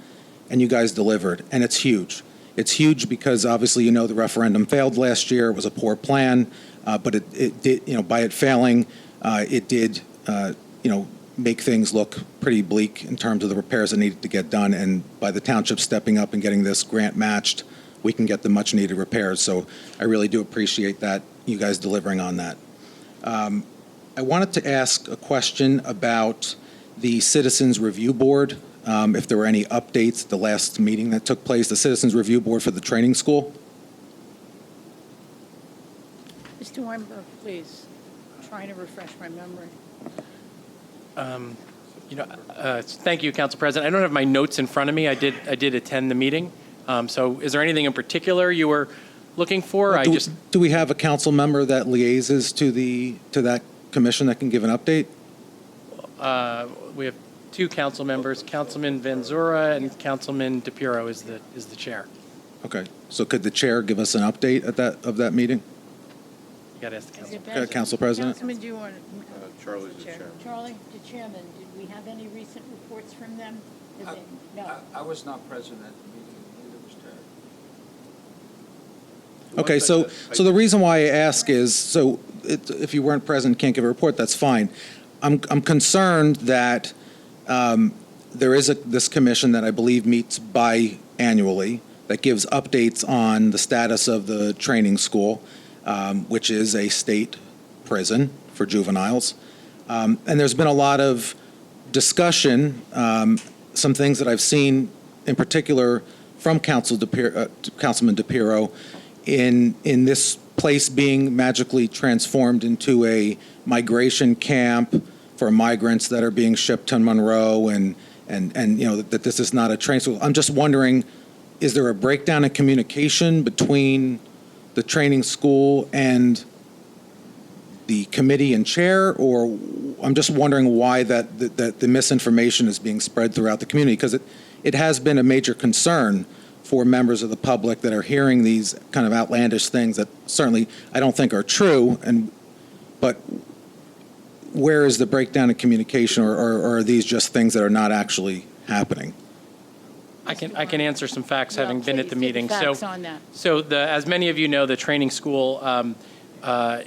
and you guys delivered, and it's huge. It's huge because obviously, the referendum failed last year. It was a poor plan, but it did, by it failing, it did, make things look pretty bleak in terms of the repairs that needed to get done. And by the township stepping up and getting this grant matched, we can get the much needed repairs. So I really do appreciate that, you guys delivering on that. I wanted to ask a question about the Citizens Review Board. if there were any updates at the last meeting that took place, the Citizens Review Board for the training school. Mr. Weinberg, please. I'm trying to refresh my memory. Thank you, Council President. I don't have my notes in front of me. I did attend the meeting. So is there anything in particular you were looking for? Do we have a council member that liaises to that commission that can give an update? We have two council members, Councilman Vanzura and Councilman DePiero is the chair. Okay, so could the chair give us an update of that meeting? You got to ask the council. Council President? Councilman, do you want Charlie's the chair. Charlie, the chairman, did we have any recent reports from them? No. I was not present at the meeting, neither was Terry. Okay, so the reason why I ask is, if you weren't present, can't give a report, that's fine. I'm concerned that there is this commission that I believe meets biannually that gives updates on the status of the training school, which is a state prison for juveniles. And there's been a lot of discussion, some things that I've seen in particular from Councilman DePiero in this place being magically transformed into a migration camp for migrants that are being shipped to Monroe and that this is not a train school. I'm just wondering, is there a breakdown in communication between the training school and the committee and chair, or I'm just wondering why that the misinformation is being spread throughout the community, because it has been a major concern for members of the public that are hearing these kind of outlandish things that certainly I don't think are true, but where is the breakdown in communication, or are these just things that are not actually happening? I can answer some facts, having been at the meeting. Facts on that. So as many of you know, the training school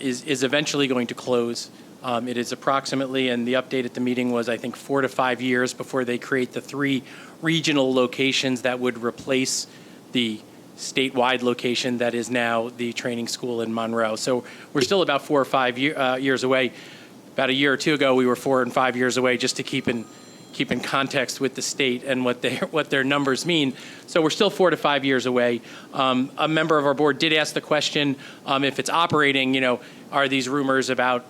is eventually going to close. It is approximately, and the update at the meeting was, I think, 4 to 5 years before they create the 3 regional locations that would replace the statewide location that is now the training school in Monroe. So we're still about 4 or 5 years away. About a year or two ago, we were 4 and 5 years away, just to keep in context with the state and what their numbers mean. So we're still 4 to 5 years away. A member of our board did ask the question, if it's operating, are these rumors about,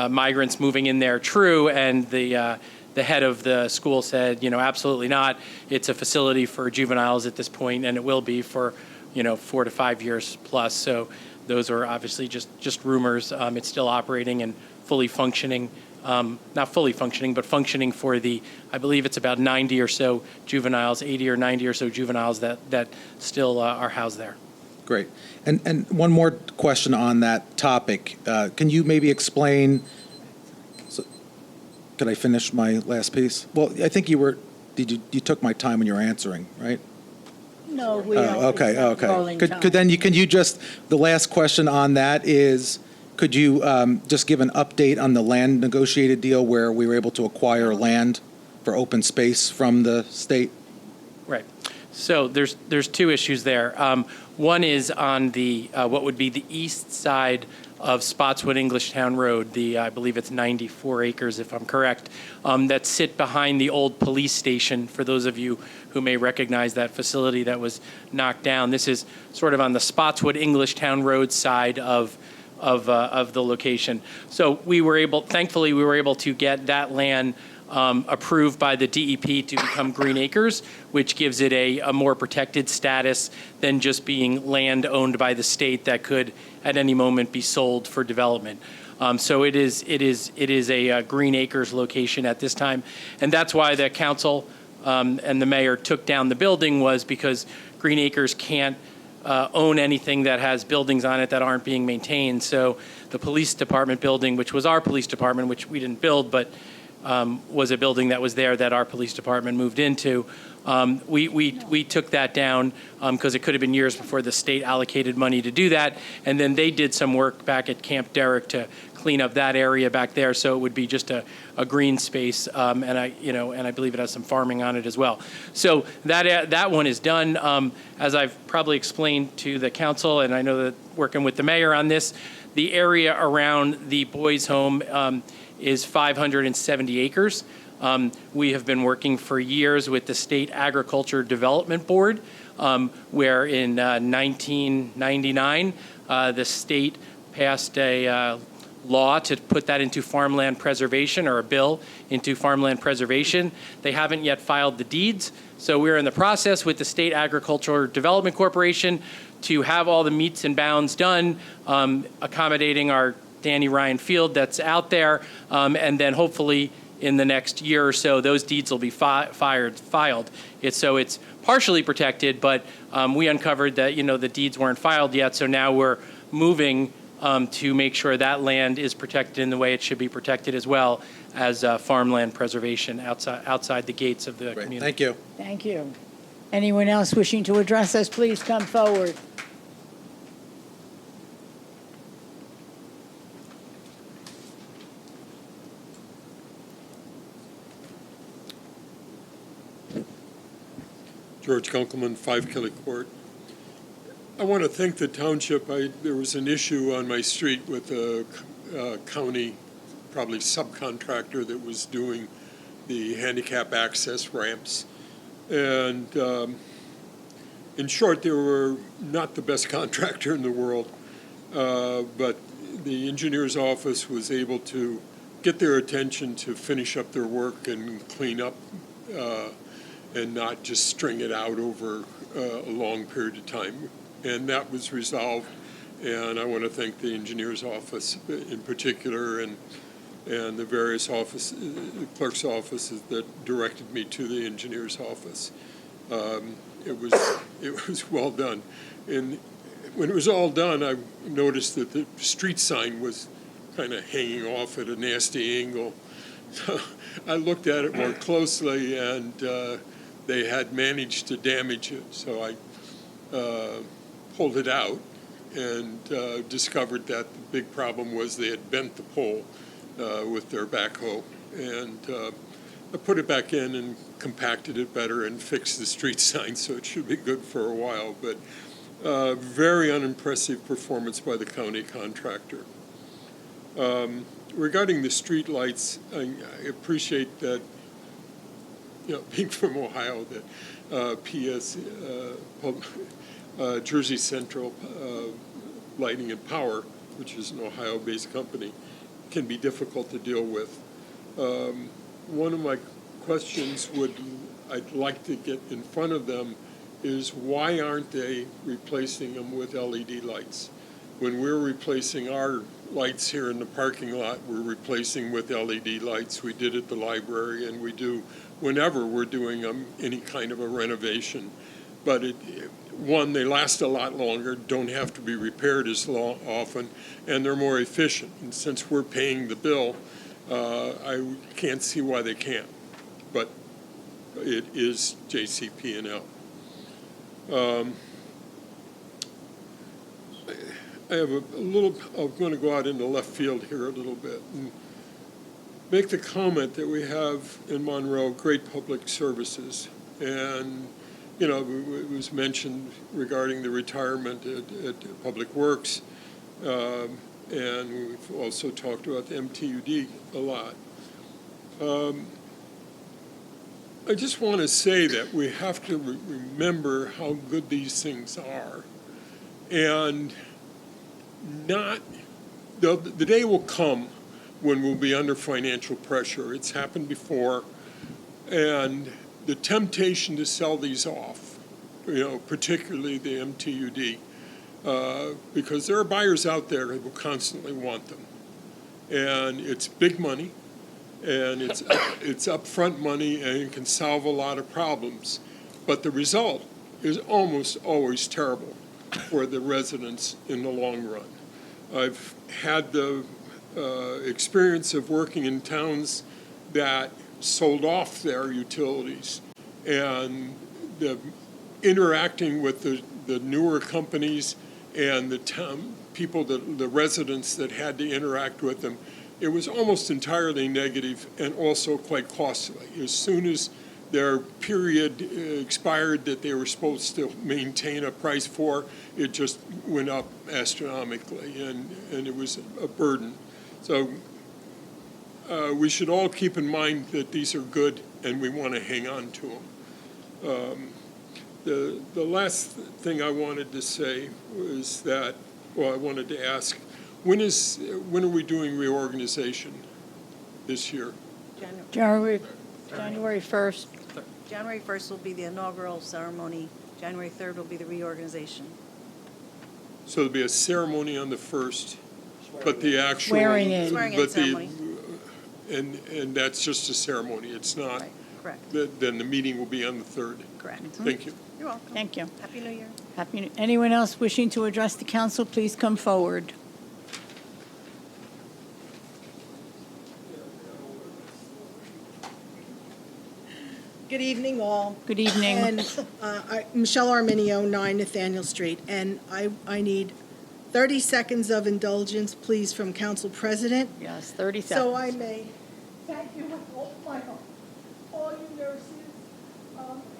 migrants moving in there true? And the head of the school said, absolutely not. It's a facility for juveniles at this point, and it will be for, 4 to 5 years plus. So those are obviously just rumors. It's still operating and fully functioning. Not fully functioning, but functioning for I believe it's about 90 or so juveniles, 80 or 90 or so juveniles that still are housed there. Great. And one more question on that topic. Can you maybe explain, could I finish my last piece? Well, I think you took my time when you were answering, right? No, we don't. Okay. Rolling time. Can you just, the last question on that is, could you just give an update on the land negotiated deal where we were able to acquire land for open space from the state? Right. So there's 2 issues there. One is on the what would be the east side of Spotswood Englishtown Road. I believe it's 94 acres, if I'm correct, that sit behind the old police station. For those of you who may recognize that facility that was knocked down, this is sort of on the Spotswood Englishtown Road side of the location. So thankfully we were able to get that land approved by the DEP to become Green Acres, which gives it a more protected status than just being land owned by the state that could at any moment be sold for development. So it is a Green Acres location at this time, and that's why the council and the mayor took down the building, was because Green Acres can't own anything that has buildings on it that aren't being maintained. So the police department building, which was our police department, which we didn't build, but was a building that was there that our police department moved into. We took that down because it could have been years before the state allocated money to do that. And then they did some work back at Camp Derrick to clean up that area back there, so it would be just a green space, and I believe it has some farming on it as well. So that one is done. As I've probably explained to the council, and I know that working with the mayor on this, the area around the boys' home is 570 acres. We have been working for years with the State Agriculture Development Board, where in 1999, the state passed a law to put that into farmland preservation, or a bill into farmland preservation. They haven't yet filed the deeds, so we're in the process with the State Agricultural Development Corporation to have all the meets and bounds done, accommodating our Danny Ryan Field that's out there, and then hopefully in the next year or so, those deeds will be filed. It's partially protected, but we uncovered that the deeds weren't filed yet, so now we're moving to make sure that land is protected in the way it should be protected, as well as farmland preservation outside the gates of the community. Thank you. Thank you. Anyone else wishing to address us, please come forward. George Kunkelman, 5 Kelly Court. I want to thank the township. There was an issue on my street with a county, probably subcontractor, that was doing the handicap access ramps. And in short, they were not the best contractor in the world, but the engineer's office was able to get their attention to finish up their work and clean up and not just string it out over a long period of time. And that was resolved, and I want to thank the engineer's office in particular, and the various clerk's offices that directed me to the engineer's office. It was well done. And when it was all done, I noticed that the street sign was kind of hanging off at a nasty angle. So I looked at it more closely, and they had managed to damage it. So I pulled it out and discovered that the big problem was they had bent the pole with their backhoe. And I put it back in and compacted it better and fixed the street sign, so it should be good for a while. But very unimpressive performance by the county contractor. Regarding the street lights, I appreciate that, being from Ohio, that PS, Jersey Central Lighting and Power, which is an Ohio-based company, can be difficult to deal with. One of my questions I'd like to get in front of them is, why aren't they replacing them with LED lights? When we're replacing our lights here in the parking lot, we're replacing with LED lights. We did at the library, and we do whenever we're doing any kind of a renovation. But one, they last a lot longer, don't have to be repaired as often, and they're more efficient. And since we're paying the bill, I can't see why they can't. But it is JCP&L. I have I'm going to go out into left field here a little bit and make the comment that we have in Monroe great public services. And, it was mentioned regarding the retirement at Public Works, and we've also talked about the MTUD a lot. I just want to say that we have to remember how good these things are, and the day will come when we'll be under financial pressure. It's happened before, and the temptation to sell these off, particularly the MTUD, because there are buyers out there who will constantly want them. And it's big money, and it's upfront money, and it can solve a lot of problems. But the result is almost always terrible for the residents in the long run. I've had the experience of working in towns that sold off their utilities, and interacting with the newer companies and the town people, the residents that had to interact with them, it was almost entirely negative and also quite costly. As soon as their period expired that they were supposed to maintain a price for, it just went up astronomically, and it was a burden. So we should all keep in mind that these are good and we want to hang on to them. The last thing I wanted to say was that, well, I wanted to ask, when are we doing reorganization this year? January 1st. January 1st will be the inaugural ceremony. January 3rd will be the reorganization. So there'll be a ceremony on the 1st, but the actual... Swearing in. Swearing in but ceremony. And that's just a ceremony, it's not... Right, correct. Then the meeting will be on the 3rd. Correct. Thank you. You're welcome. Thank you. Happy New Year. Anyone else wishing to address the council, please come forward. Good evening, all. Good evening. And Michelle Arminio, 9 Nathaniel Street, and I need 30 seconds of indulgence, please, from Council President. Yes, 30 seconds. So I may thank you with all my heart, all you nurses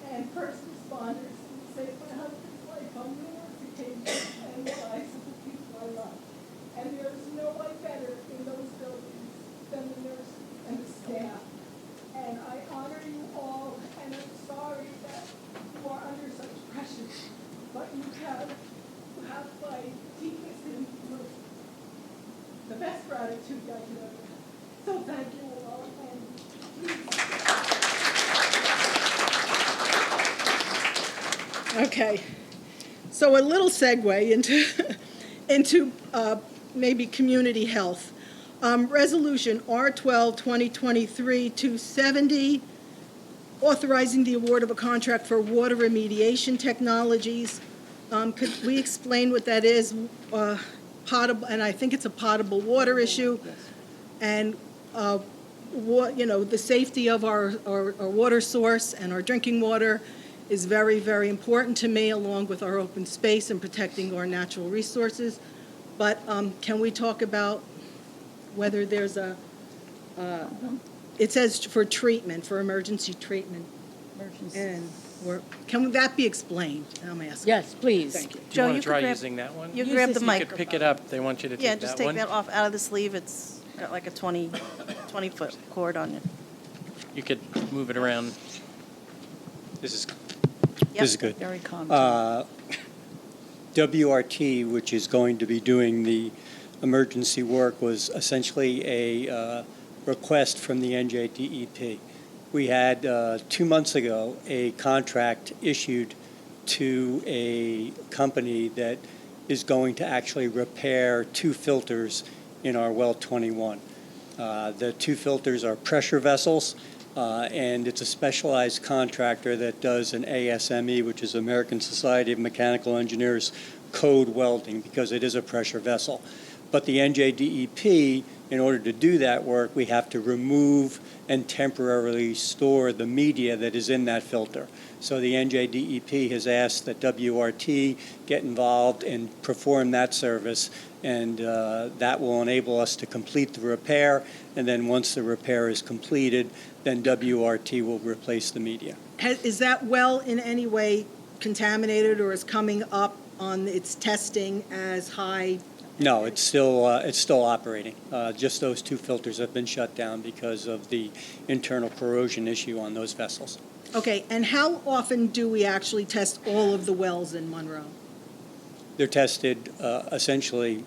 and first responders who saved my husband's life on numerous occasions and the lives of the people I love. And there is no one better in those buildings than the nurses and the staff. And I honor you all, and I'm sorry that you are under such pressure, but you have my deepest and most, the best gratitude I could ever have. So thank you all, and please. Okay, so a little segue into maybe community health. Resolution R12, 2023-270, authorizing the award of a contract for water remediation technologies. Could we explain what that is? Potable, and I think it's a potable water issue, and the safety of our water source and our drinking water is very, very important to me, along with our open space and protecting our natural resources. But can we talk about whether there's it says for treatment, for emergency treatment. And can that be explained? I'm asking. Yes, please. Thank you. Do you want to try using that one? You grab the You mic. could pick it up. They want you to take Yeah, that just one. take that off out of the sleeve. It's got like a 20-foot cord on it. You could move it around. This is Yep. This is good. Very calm. WRT, which is going to be doing the emergency work, was essentially a request from the NJDEP. We had 2 months ago a contract issued to a company that is going to actually repair 2 filters in our well 21. The 2 filters are pressure vessels, and it's a specialized contractor that does an ASME, which is American Society of Mechanical Engineers code welding, because it is a pressure vessel. But the NJDEP, in order to do that work, we have to remove and temporarily store the media that is in that filter. So the NJDEP has asked that WRT get involved and perform that service, and that will enable us to complete the repair, and then once the repair is completed, then WRT will replace the media. Is that well in any way contaminated or is coming up on its testing as high? No, it's still operating. Just those 2 filters have been shut down because of the internal corrosion issue on those vessels. Okay, and how often do we actually test all of the wells in Monroe? They're tested essentially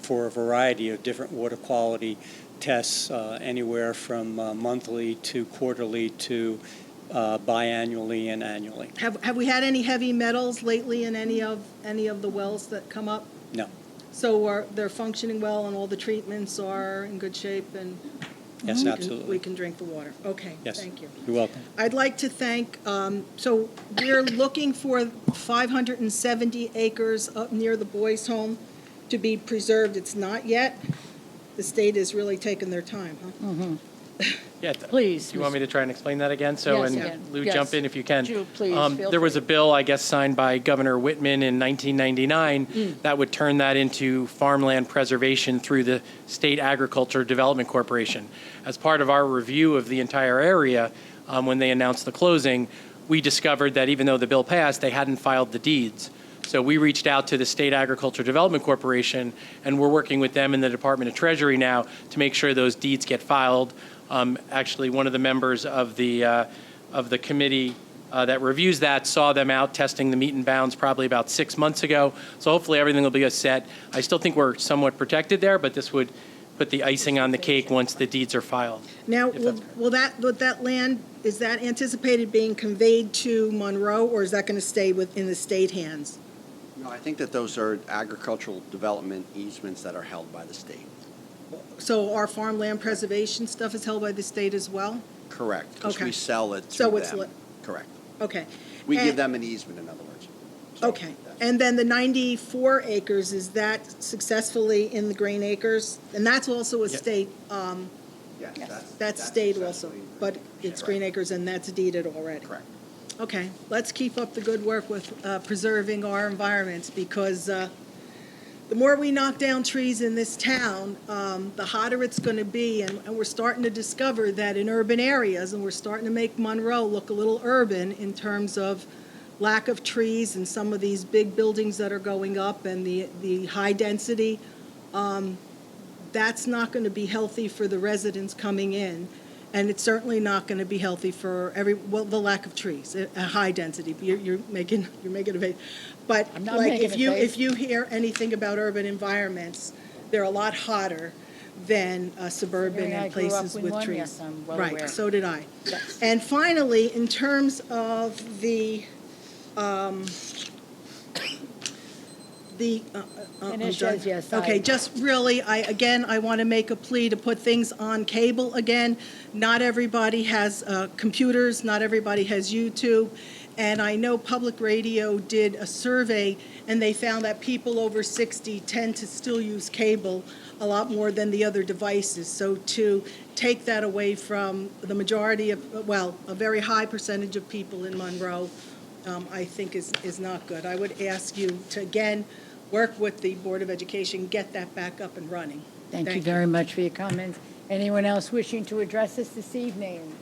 for a variety of different water quality tests, anywhere from monthly to quarterly to biannually and annually. Have we had any heavy metals lately in any of the wells that come up? No. So they're functioning well and all the treatments are in good shape and Yes, absolutely. we can drink the water? Okay, Yes. thank you. You're welcome. I'd like to thank, so we're looking for 570 acres up near the boys' home to be preserved. It's not yet. The state is really taking their time, huh? Yeah, please. Do you want me to try and explain that again? So, Yes, and again. Lou, Yes. jump in if you can. Drew, please, feel There was free. a bill, I guess, signed by Governor Whitman in 1999 that would turn that into farmland preservation through the State Agriculture Development Corporation. As part of our review of the entire area, when they announced the closing, we discovered that even though the bill passed, they hadn't filed the deeds. So we reached out to the State Agriculture Development Corporation, and we're working with them in the Department of Treasury now to make sure those deeds get filed. Actually, one of the members of the committee that reviews that saw them out testing the meat and bounds probably about 6 months ago. So hopefully everything will be a set. I still think we're somewhat protected there, but this would put the icing on the cake once the deeds are filed. Now, will that land, is that anticipated being conveyed to Monroe, or is that going to stay within the state hands? No, I think that those are agricultural development easements that are held by the state. So our farmland preservation stuff is held by the state as well? Correct, because Okay. we sell it So to it's them. li- Correct. Okay. We give And- them an easement, in other words. Okay. And then the 94 acres, is that successfully in the Grain Acres? And that's also a state, Yes, that's state also, but it's Green Acres and that's deeded already? Correct. Okay, let's keep up the good work with preserving our environments, because the more we knock down trees in this town, the hotter it's going to be, and we're starting to discover that in urban areas, and we're starting to make Monroe look a little urban in terms of lack of trees and some of these big buildings that are going up and the high density. That's not going to be healthy for the residents coming in, and it's certainly not going to be healthy for the lack of trees, a high density. You're making a face. But I'm not like making a face. if you hear anything about urban environments, they're a lot hotter than suburban Considering I and grew up places in with one, trees. yes, I'm well Right, aware. so did I. Yes. And finally, in terms of the I'm Finish done. as yes, Okay, I- just really, I want to make a plea to put things on cable again. Not everybody has computers, not everybody has YouTube. And I know Public Radio did a survey, and they found that people over 60 tend to still use cable a lot more than the other devices. So to take that away from the majority of, well, a very high percentage of people in Monroe, I think is not good. I would ask you to, again, work with the Board of Education, get that back up and running. Thank you very much for your comments. Anyone else wishing to address us this evening?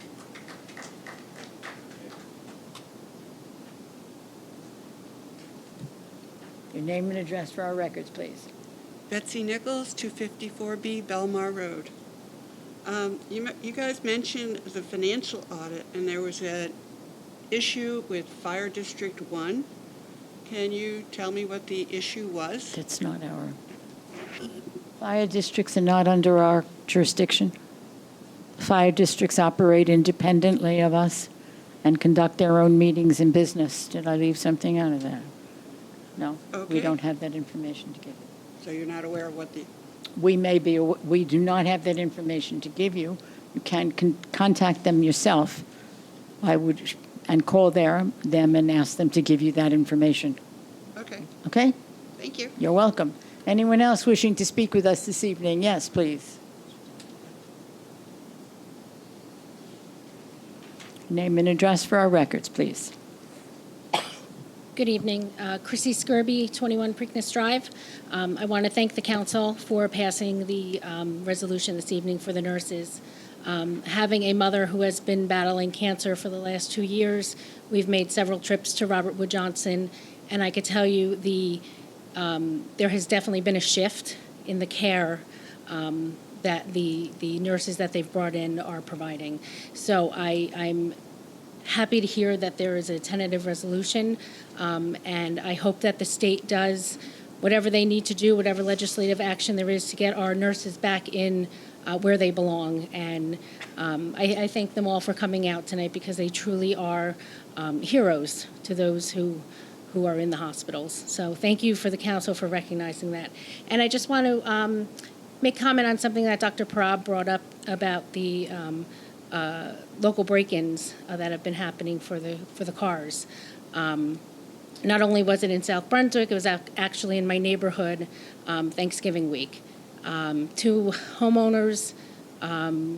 Your name and address for our records, please. Betsy Nichols, 254B Belmar Road. You guys mentioned the financial audit, and there was an issue with Fire District 1. Can you tell me what the issue was? That's not our, fire districts are not under our jurisdiction. Fire districts operate independently of us and conduct their own meetings and business. Did I leave something out of that? No, we Okay. don't have that information to give. So you're not aware of what the, We do not have that information to give you. You can contact them yourself. And call them and ask them to give you that information. okay, Okay? thank you. You're welcome. Anyone else wishing to speak with us this evening? Yes, please. Name and address for our records, please. Good evening. Chrissy Skirby, 21 Preakness Drive. I want to thank the council for passing the resolution this evening for the nurses. Having a mother who has been battling cancer for the last 2 years, we've made several trips to Robert Wood Johnson, and I could tell you there has definitely been a shift in the care that the nurses that they've brought in are providing. So I'm happy to hear that there is a tentative resolution, and I hope that the state does whatever they need to do, whatever legislative action there is to get our nurses back in where they belong. And I thank them all for coming out tonight, because they truly are heroes to those who are in the hospitals. So thank you for the council for recognizing that. And I just want to make comment on something that Dr. Parab brought up about the local break-ins that have been happening for the cars. Not only was it in South Brunswick, it was actually in my neighborhood Thanksgiving week. 2 homeowners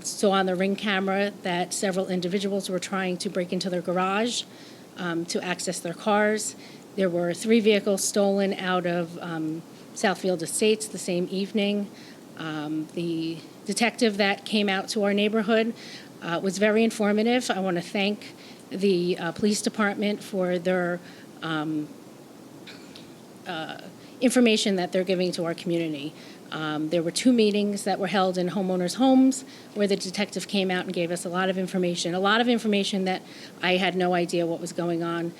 saw on the Ring camera that several individuals were trying to break into their garage to access their cars. There were 3 vehicles stolen out of Southfield Estates the same evening. The detective that came out to our neighborhood was very informative. I want to thank the police department for their information that they're giving to our community. There were 2 meetings that were held in homeowners' homes where the detective came out and gave us a lot of information that I had no idea what was going on.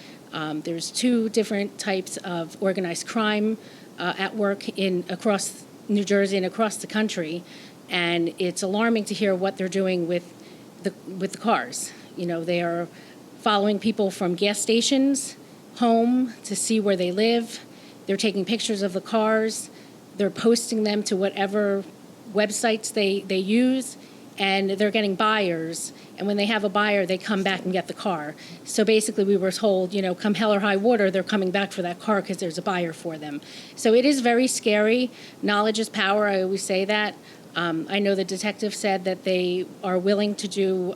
There's 2 different types of organized crime at work across New Jersey and across the country, and it's alarming to hear what they're doing with the cars. You know, they are following people from gas stations home to see where they live. They're taking pictures of the cars. They're posting them to whatever websites they use, and they're getting buyers. And when they have a buyer, they come back and get the car. So basically, we were told, you know, come hell or high water, they're coming back for that car because there's a buyer for them. So it is very scary. Knowledge is power. I always say that. I know the detective said that they are willing to do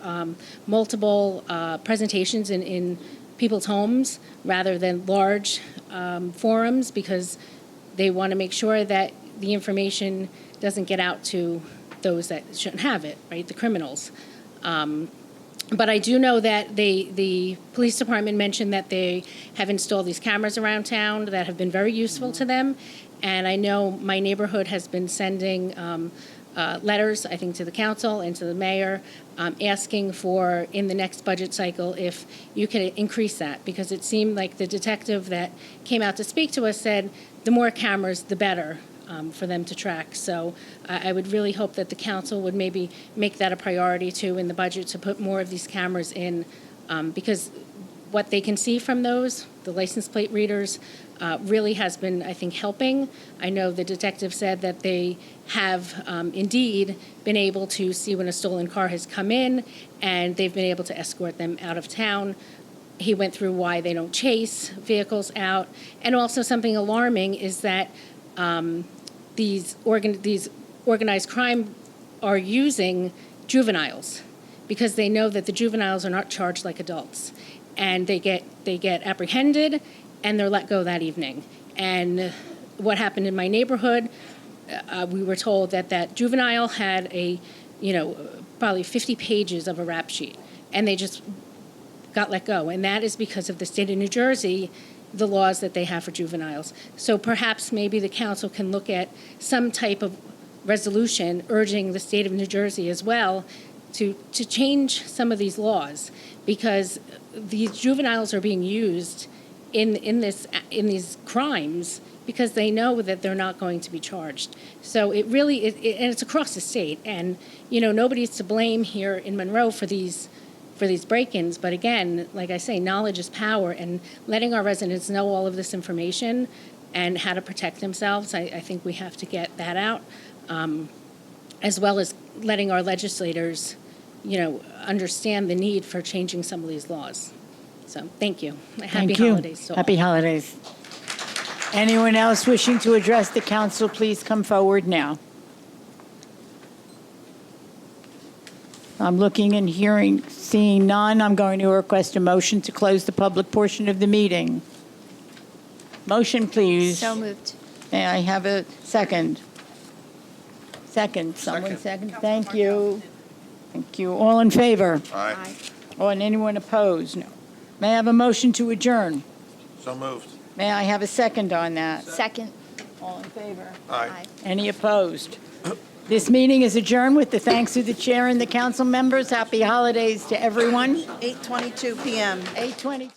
multiple presentations in people's homes rather than large forums, because they want to make sure that the information doesn't get out to those that shouldn't have it, right, the criminals. But I do know that the police department mentioned that they have installed these cameras around town that have been very useful to them. And I know my neighborhood has been sending letters, I think, to the council and to the mayor, asking for, in the next budget cycle, if you could increase that, because it seemed like the detective that came out to speak to us said the more cameras, the better for them to track. So I would really hope that the council would maybe make that a priority too in the budget, to put more of these cameras in, because what they can see from those, the license plate readers, really has been, I think, helping. I know the detective said that they have indeed been able to see when a stolen car has come in, and they've been able to escort them out of town. He went through why they don't chase vehicles out. And also something alarming is that these organized crime are using juveniles, because they know that the juveniles are not charged like adults. And they get apprehended, and they're let go that evening. And what happened in my neighborhood, we were told that juvenile had probably 50 pages of a rap sheet, and they just got let go. And that is because of the state of New Jersey, the laws that they have for juveniles. So perhaps maybe the council can look at some type of resolution urging the state of New Jersey as well to change some of these laws, because these juveniles are being used in these crimes because they know that they're not going to be charged. So it really is, and it's across the state. And nobody's to blame here in Monroe for these break-ins. But again, like I say, knowledge is power, and letting our residents know all of this information and how to protect themselves, I think we have to get that out, as well as letting our legislators understand the need for changing some of these laws. So thank you. Happy holidays to all. Happy holidays. Anyone else wishing to address the council, please come forward now. I'm looking and seeing none. I'm going to request a motion to close the public portion of the meeting. Motion, please. So moved. May I have a second? Second. Someone second. Thank you. Thank you. All in favor? Aye. Oh, and anyone opposed? No. May I have a motion to adjourn? So moved. May I have a second on that? Second. All in favor? Aye. Any opposed? This meeting is adjourned with the thanks of the chair and the council members. Happy holidays to everyone. 8:22 p.m. 8:20.